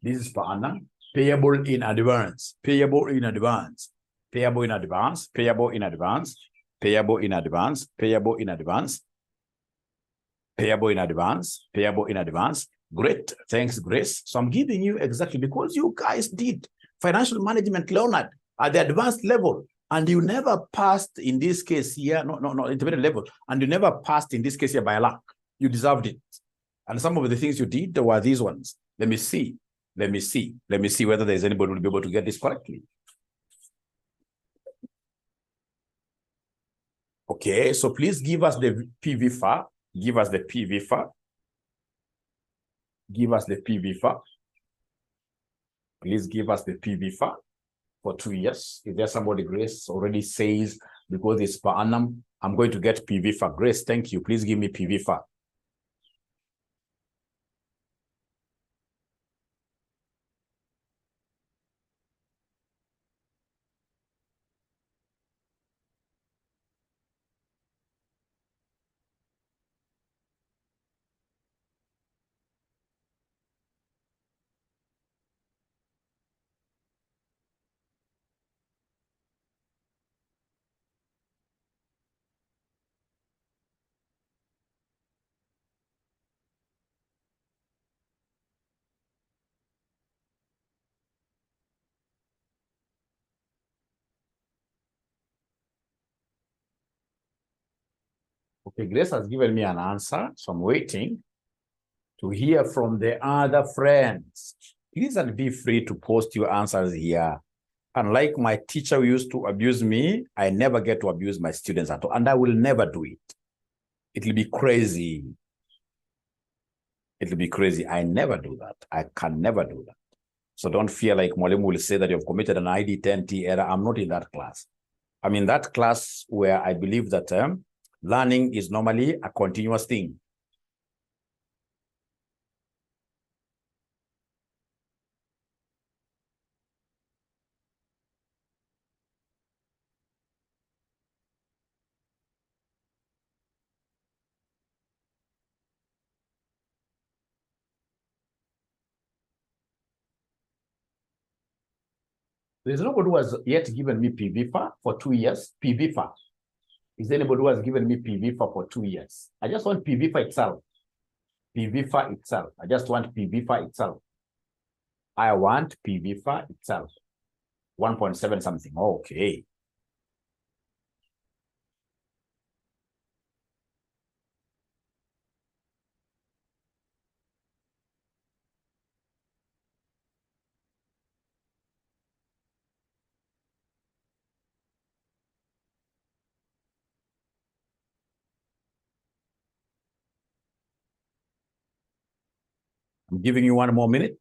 This is per annum. Payable in advance. Payable in advance. Payable in advance. Payable in advance. Payable in advance. Payable in advance. Payable in advance. Payable in advance. Great. Thanks, Grace. So I'm giving you exactly because you guys did financial management, Leonard, at the advanced level, and you never passed in this case here, no, intermediate level, and you never passed in this case here by luck. You deserved it. And some of the things you did were these ones. Let me see. Let me see. Let me see whether there's anybody who will be able to get this correctly. Okay, so please give us the PVFA. Give us the PVFA. Give us the PVFA. Please give us the PVFA for 2 years. If there's somebody, Grace already says, because it's per annum, I'm going to get PVFA. Grace, thank you. Please give me PVFA. Okay, Grace has given me an answer, so I'm waiting to hear from the other friends. Please and be free to post your answers here. Unlike my teacher who used to abuse me, I never get to abuse my students at all, and I will never do it. It'll be crazy. It'll be crazy. I never do that. I can never do that. So don't feel like Mwalimu will say that you've committed an ID10T error. I'm not in that class. I'm in that class where I believe that learning is normally a continuous thing. There's nobody who has yet given me PVFA for 2 years. PVFA. Is there anybody who has given me PVFA for 2 years? I just want PVFA itself. PVFA itself. I just want PVFA itself. I want PVFA itself. 1.7 something. Okay. I'm giving you 1 more minute.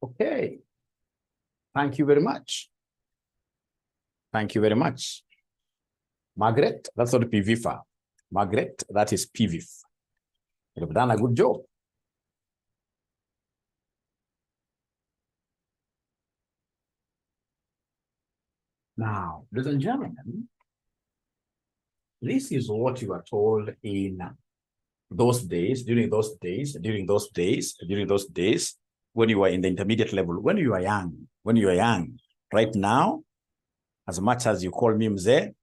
Okay. Thank you very much. Thank you very much. Margaret, that's not PVFA. Margaret, that is PVF. You've done a good job. Now, ladies and gentlemen, this is what you are told in those days, during those days. when you are in the intermediate level, when you are young, right now, as much as you call me mzee,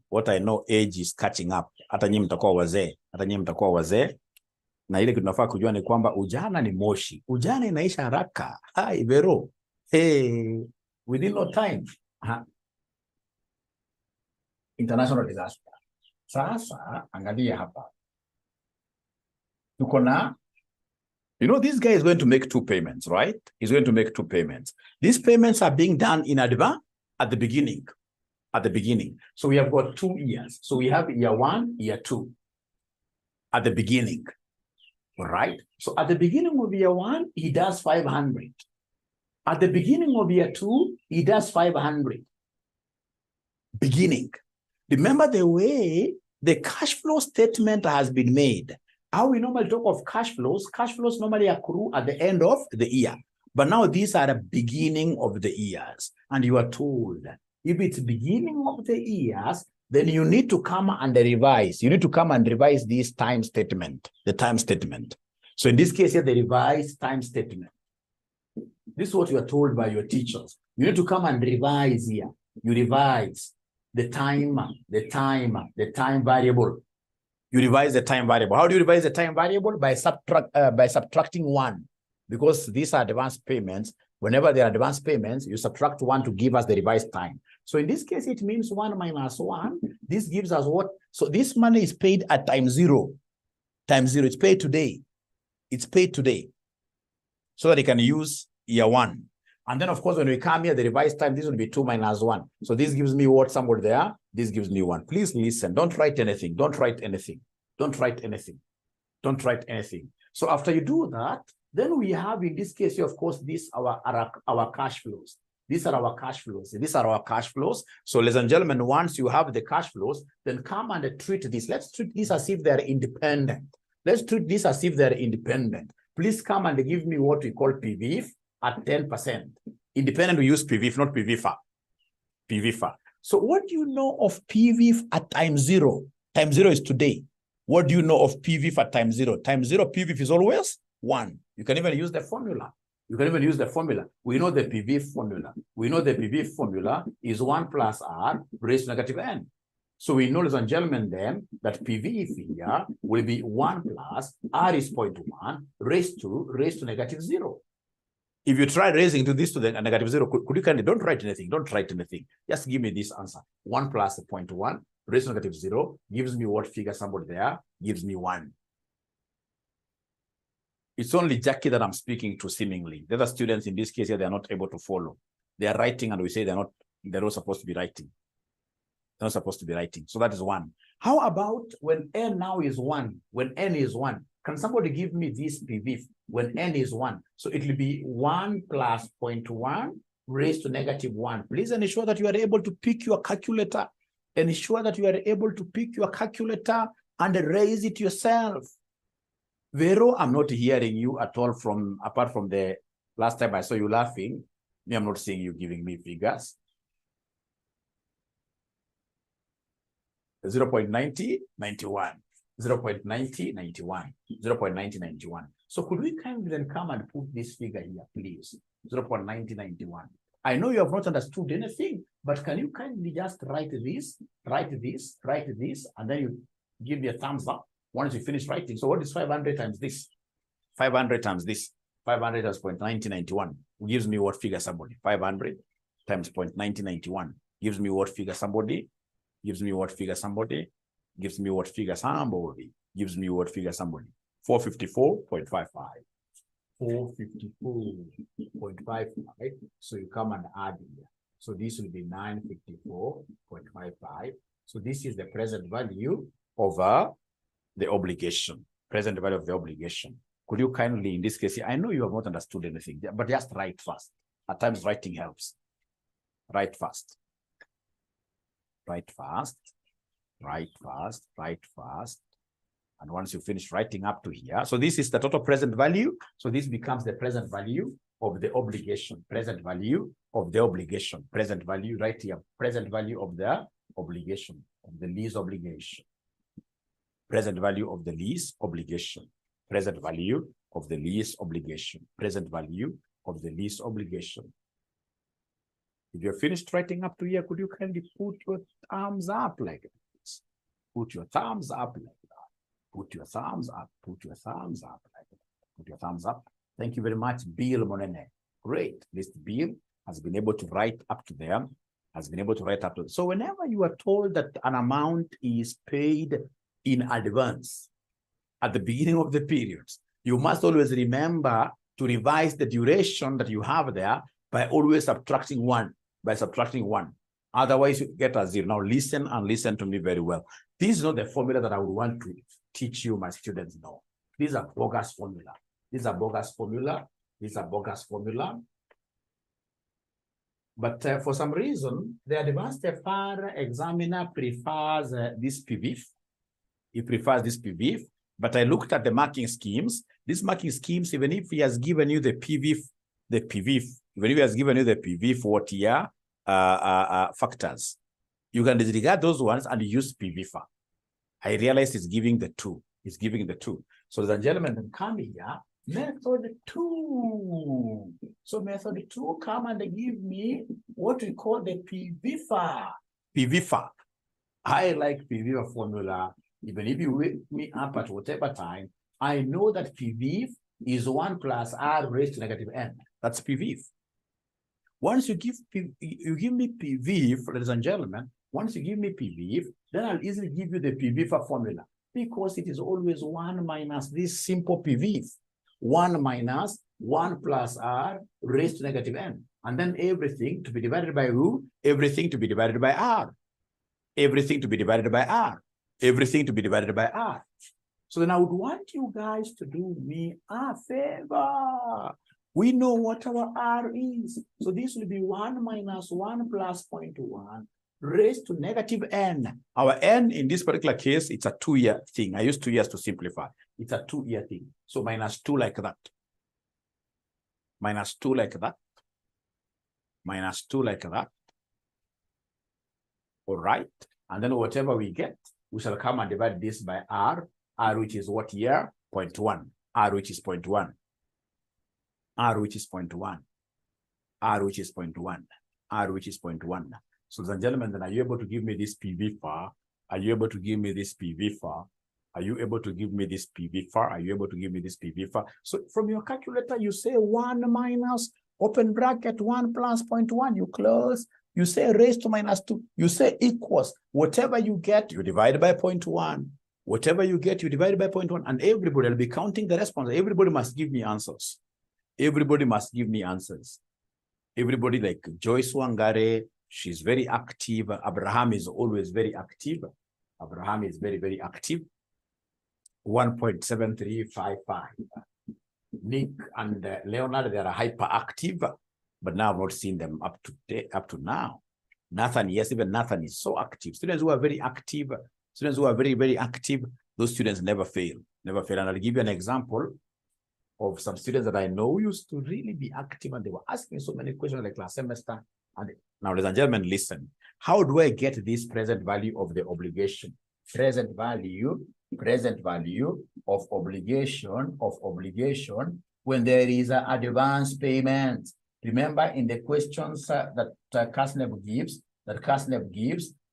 what I know, age is catching up. Hata nyinyi mtakuwa wazee. Na ile tunafaa kujua ni kwamba ujana ni moshi. Ujana inaisha haraka. Hai, Vero. Hey, within no time. International disaster. Sasa, angalia hapa. Tuko na, you know, this guy is going to make 2 payments, right? He's going to make 2 payments. These payments are being done in advance at the beginning. So we have got 2 years. So we have year 1, year 2 at the beginning. All right. So at the beginning of year 1, he does 500. At the beginning of year 2, he does 500. Beginning. Remember the way the cash flow statement has been made. How we normally talk of cash flows normally accrue at the end of the year. But now these are the beginning of the years. And you are told, if it's beginning of the years, then you need to come and revise. You need to come and revise this time statement, the time statement. So in this case here, the revised time statement. This is what you are told by your teachers. You need to come and revise here. You revise the time variable. You revise the time variable. How do you revise the time variable? By subtracting 1. Because these are advanced payments. Whenever they are advanced payments, you subtract 1 to give us the revised time. So in this case, it means 1 minus 1. This gives us what? So this money is paid at time 0. Time 0. It's paid today. It's paid today. So that you can use year 1. And then, of course, when we come here, the revised time, this will be 2 minus 1. So this gives me what? Somewhere there. This gives me 1. Please listen. Don't write anything. Don't write anything. Don't write anything. Don't write anything. So after you do that, then we have, in this case, of course, these are our cash flows. These are our cash flows. These are our cash flows. So, ladies and gentlemen, once you have the cash flows, then come and treat this. Let's treat this as if they're independent. Let's treat this as if they're independent. Please come and give me what we call PVF at 10%. Independent, we use PVF, not PVFA. PVFA. So what do you know of PVF at time 0? Time 0 is today. What do you know of PVF at time 0? Time 0 PVF is always 1. You can even use the formula. You can even use the formula. We know the PVF formula. We know the PVF formula is 1 plus R raised to negative n. So we know, ladies and gentlemen, then that PVF here will be 1 plus R is 0.1 raised to negative 0. If you try raising to this to the negative 0, could you kindly don't write anything? Don't write anything. Just give me this answer. 1 plus 0.1 raised to negative 0 gives me what figure? Somebody there gives me 1. It's only Jackie that I'm speaking to, seemingly. The other students in this case here, they're not able to follow. They are writing and we say they're not supposed to be writing. They're not supposed to be writing. So that is 1. How about when n now is 1? When n is 1, can somebody give me this PVF when n is 1? So it will be 1 plus 0.1 raised to negative 1. Please ensure that you are able to pick your calculator. Ensure that you are able to pick your calculator and raise it yourself. Vero, I'm not hearing you at all apart from the last time I saw you laughing. Me, I'm not seeing you giving me figures. 0.90, 91. 0.90, 91. 0.90, 91. So could we kindly then come and put this figure here, please? 0.90, 91. I know you have not understood anything, but can you kindly just write this, and then you give me a thumbs up once you finish writing. So what is 500 times this? 500 times this. 500 times 0.9091 gives me what figure? Somebody. 500 times 0.9091 gives me what figure? Somebody. Gives me what figure? Somebody. Gives me what figure? Somebody. Gives me what figure? Somebody. 454.55. 454.55. So you come and add here. So this will be 954.55. So this is the present value over the obligation. Present value of the obligation. Could you kindly, in this case, I know you have not understood anything, but just write fast. At times writing helps. Write fast. Write fast. Write fast. Write fast. And once you finish writing up to here, so this is the total present value. So this becomes the present value of the obligation. Present value of the obligation. Present value right here. Present value of the obligation, of the lease obligation. Present value of the lease obligation. Present value of the lease obligation. Present value of the lease obligation. If you're finished writing up to here, could you kindly put your thumbs up like this? Put your thumbs up like that. Put your thumbs up. Put your thumbs up like that. Put your thumbs up. Thank you very much, Bill Monene. Great. This Bill has been able to write up to them. So whenever you are told that an amount is paid in advance at the beginning of the period, you must always remember to revise the duration that you have there by always subtracting one. Otherwise, you get a zero. Now listen and listen to me very well. This is not the formula that I would want to teach you, my students. No, these are bogus formula. These are bogus formula. These are bogus formula. But for some reason, the advanced FR examiner prefers this PVF. He prefers this PVF. But I looked at the marking schemes. These marking schemes, even if he has given you the PVF, even if he has given you the PVF what year factors, you can disregard those ones and use PVFA. I realize he's giving the two. He's giving the two. So, ladies and gentlemen, come here. Method 2. So method 2, come and give me what we call the PVFA. PVFA. I like PVFA formula. Even if you wake me up at whatever time, I know that PVF is 1 plus R raised to negative n. That's PVF. Once you give me PVF, ladies and gentlemen, once you give me PVF, then I'll easily give you the PVFA formula, because it is always 1 minus this simple PVF. 1 minus 1 plus R raised to negative n. And then everything to be divided by who? Everything to be divided by R. Everything to be divided by R. Everything to be divided by R. So then I would want you guys to do me a favor. We know what our R is. So this will be 1 minus 1 plus 0.1 raised to negative n. Our n in this particular case, it's a 2-year thing. I use 2 years to simplify. It's a 2-year thing. So minus 2 like that. Minus 2 like that. Minus 2 like that. All right. And then whatever we get, we shall come and divide this by R. R which is what year? 0.1. R which is 0.1. R which is 0.1. R which is 0.1. R which is 0.1. So, ladies and gentlemen, then are you able to give me this PVFA? Are you able to give me this PVFA? Are you able to give me this PVFA? Are you able to give me this PVFA? So from your calculator, you say 1 minus, open bracket, 1 plus 0.1, you close. You say raised to minus 2. You say equals. Whatever you get, you divide by 0.1. Whatever you get, you divide by 0.1. And everybody will be counting the response. Everybody must give me answers. Everybody must give me answers. Everybody, like Joyce Wangare, she's very active. Abraham is always very active. Abraham is very, very active. 1.7355. Nick and Leonard, they are hyperactive, but now I've not seen them up to now. Nathan, yes, even Nathan is so active. Students who are very active, students who are very, very active, those students never fail, never fail. And I'll give you an example of some students that I know used to really be active, and they were asking so many questions like last semester. And now, ladies and gentlemen, listen. How do I get this present value of the obligation? Present value of obligation when there is an advance payment. Remember in the questions that CASNEB gives,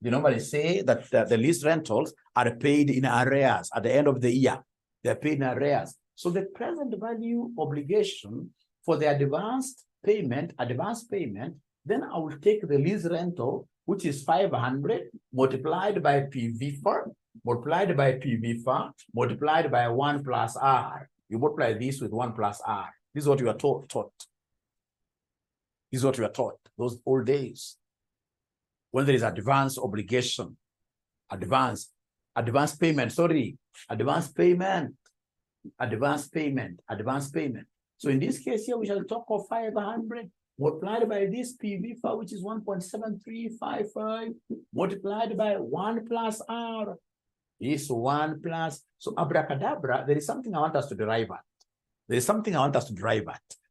they normally say that the lease rentals are paid in arrears at the end of the year. They're paid in arrears. So the present value obligation for the advanced payment, then I will take the lease rental, which is 500 multiplied by PVFA, multiplied by 1 plus R. You multiply this with 1 plus R. This is what you are taught. This is what you are taught those old days. When there is advance obligation, advance payment. So in this case here, we shall talk of 500 multiplied by this PVFA, which is 1.7355, multiplied by 1 plus R is 1 plus. So abracadabra, there is something I want us to derive at.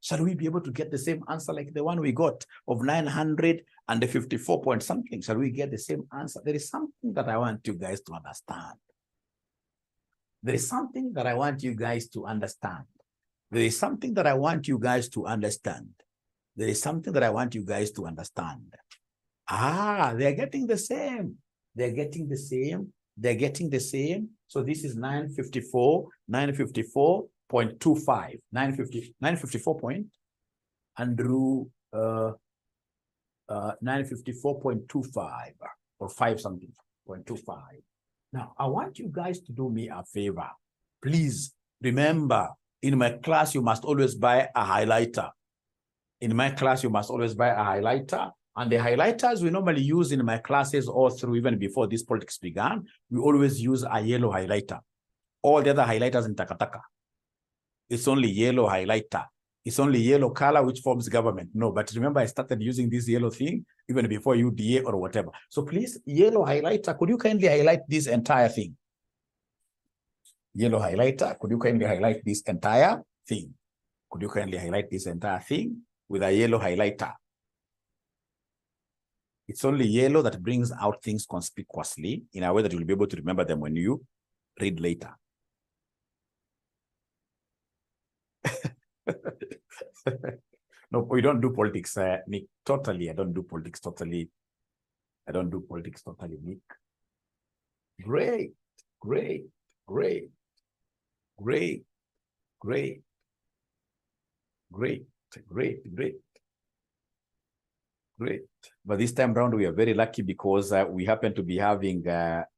Shall we be able to get the same answer like the one we got of 954 point something? Shall we get the same answer? There is something that I want you guys to understand. There is something that I want you guys to understand. There is something that I want you guys to understand. Ah, they're getting the same. They're getting the same. They're getting the same. So this is 954.25. 954 point. Andrew 954.25 or 5 something, 0.25. Now, I want you guys to do me a favor. Please remember, in my class, you must always buy a highlighter. In my class, you must always buy a highlighter. And the highlighters we normally use in my classes all through, even before this politics began, we always use a yellow highlighter. All the other highlighters in Takataka, it's only yellow highlighter. It's only yellow color which forms government. No, but remember, I started using this yellow thing even before UDA or whatever. So please, yellow highlighter, could you kindly highlight this entire thing? Yellow highlighter, could you kindly highlight this entire thing? Could you kindly highlight this entire thing with a yellow highlighter? It's only yellow that brings out things conspicuously in a way that you'll be able to remember them when you read later. No, we don't do politics, Nick. Totally, I don't do politics totally. I don't do politics totally, Nick. Great, great, great, great, great, great, great, great, great. But this time around, we are very lucky because we happen to be having, at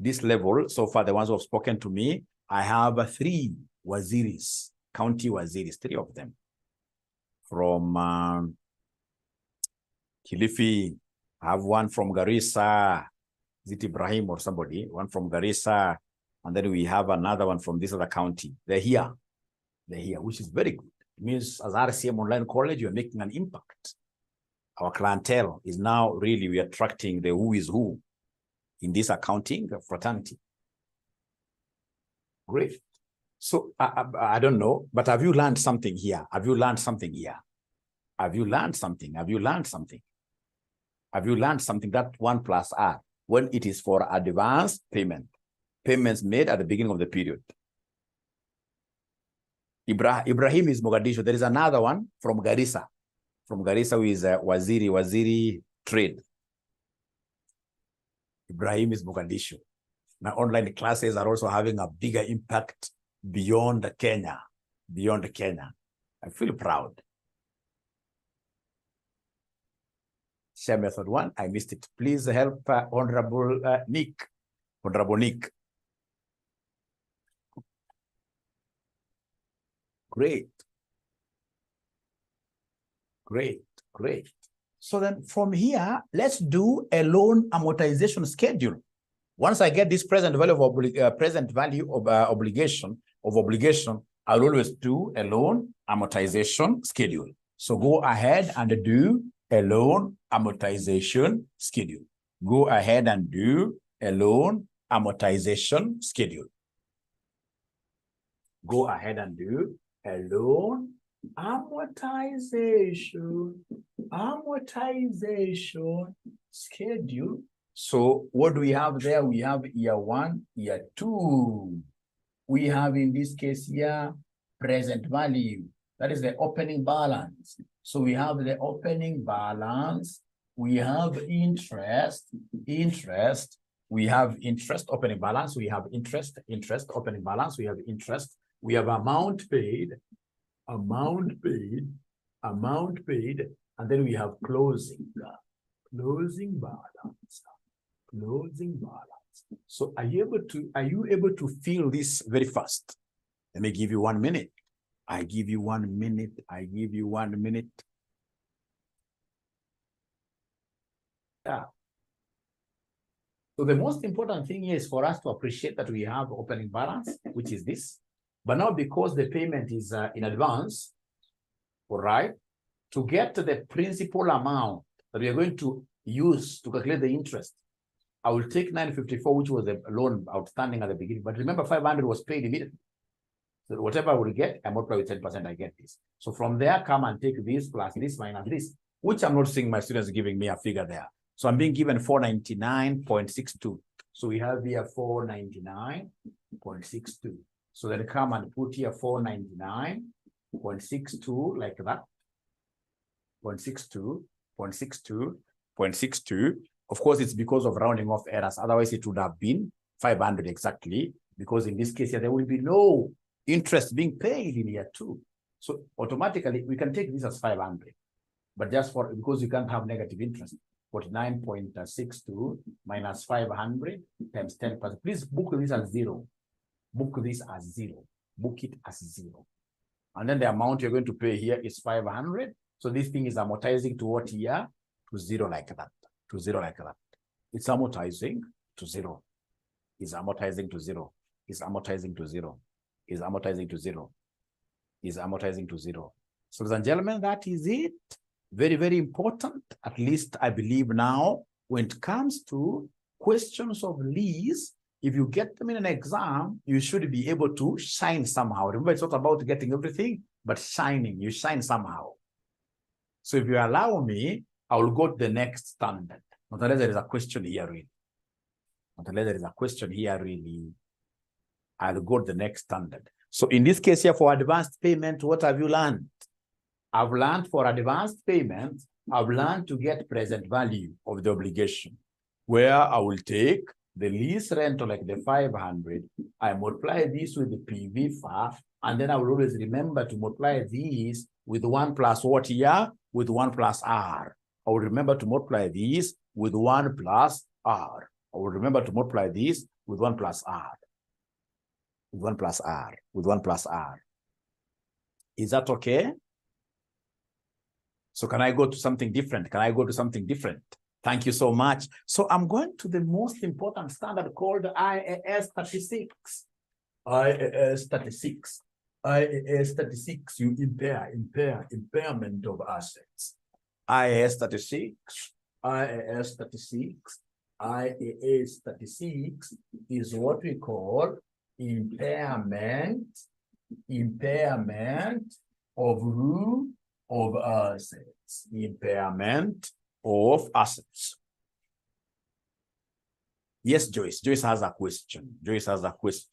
this level, so far, the ones who have spoken to me, I have 3 waziris, county waziris, 3 of them. From Kilifi, I have one from Garissa, is it Ibrahim or somebody, one from Garissa, and then we have another one from this other county. They're here, which is very good. It means as RCM Online College, you're making an impact. Our clientele is now really, we are attracting the who is who in this accounting fraternity. Great. So I don't know, but have you learned something here? Have you learned something here? Have you learned something? Have you learned something? Have you learned something? That 1 plus R, when it is for advance payment, payments made at the beginning of the period. Ibrahim is Mogadishu. There is another one from Garissa. From Garissa, who is Waziri Trade. Ibrahim is Mogadishu. Now, online classes are also having a bigger impact beyond Kenya. Beyond Kenya. I feel proud. Share method 1, I missed it. Please help Honorable Nick. Honorable Nick. Great. Great, great. So then from here, let's do a loan amortization schedule. Once I get this present value of obligation, I'll always do a loan amortization schedule. So go ahead and do a loan amortization schedule. Go ahead and do a loan amortization schedule. Go ahead and do a loan amortization schedule. So what do we have there? We have year 1, year 2. We have in this case here present value. That is the opening balance. So we have the opening balance. We have interest. We have interest, opening balance. We have interest, opening balance. We have interest. We have amount paid. And then we have closing balance. So are you able to feel this very fast? Let me give you 1 minute. I give you 1 minute. Yeah. So the most important thing is for us to appreciate that we have opening balance, which is this. But now because the payment is in advance, all right, to get the principal amount that we are going to use to calculate the interest, I will take 954, which was the loan outstanding at the beginning. But remember, 500 was paid immediately. So whatever I will get, I multiply with 10%, I get this. So from there, come and take this plus this minus this, which I'm not seeing my students giving me a figure there. So I'm being given 499.62. So we have here 499.62. So then come and put here 499 0.62 like that. 0.62, 0.62, 0.62. Of course, it's because of rounding off errors. Otherwise, it would have been 500 exactly, because in this case here, there will be no interest being paid in year 2. So automatically, we can take this as 500. But just for, because you can't have negative interest, 49.62 minus 500 times 10%. Please book this as 0. Book this as 0. Book it as 0. And then the amount you're going to pay here is 500. So this thing is amortizing to what year? To 0 like that. To 0 like that. It's amortizing to 0. It's amortizing to 0. It's amortizing to 0. It's amortizing to 0. It's amortizing to 0. So, ladies and gentlemen, that is it. Very, very important. At least I believe now, when it comes to questions of lease, if you get them in an exam, you should be able to shine somehow. Remember, it's not about getting everything, but shining. You shine somehow. So if you allow me, I will go to the next standard. Unless there is a question here, really. Unless there is a question here, really, I'll go to the next standard. So in this case here, for advanced payment, what have you learned? I've learned for advanced payment, I've learned to get present value of the obligation, where I will take the lease rental, like the 500, I multiply this with the PVFA, and then I will always remember to multiply these with 1 plus what here? With 1 plus R. I will remember to multiply these with 1 plus R. I will remember to multiply these with 1 plus R. With 1 plus R. With 1 plus R. Is that okay? So can I go to something different? Can I go to something different? Thank you so much. So I'm going to the most important standard called IAS 36. IAS 36. IAS 36, you impairment of assets. IAS 36, IAS 36, IAS 36 is what we call impairment of who? Of assets. Impairment of assets. Yes, Joyce. Joyce has a question. Joyce has a question.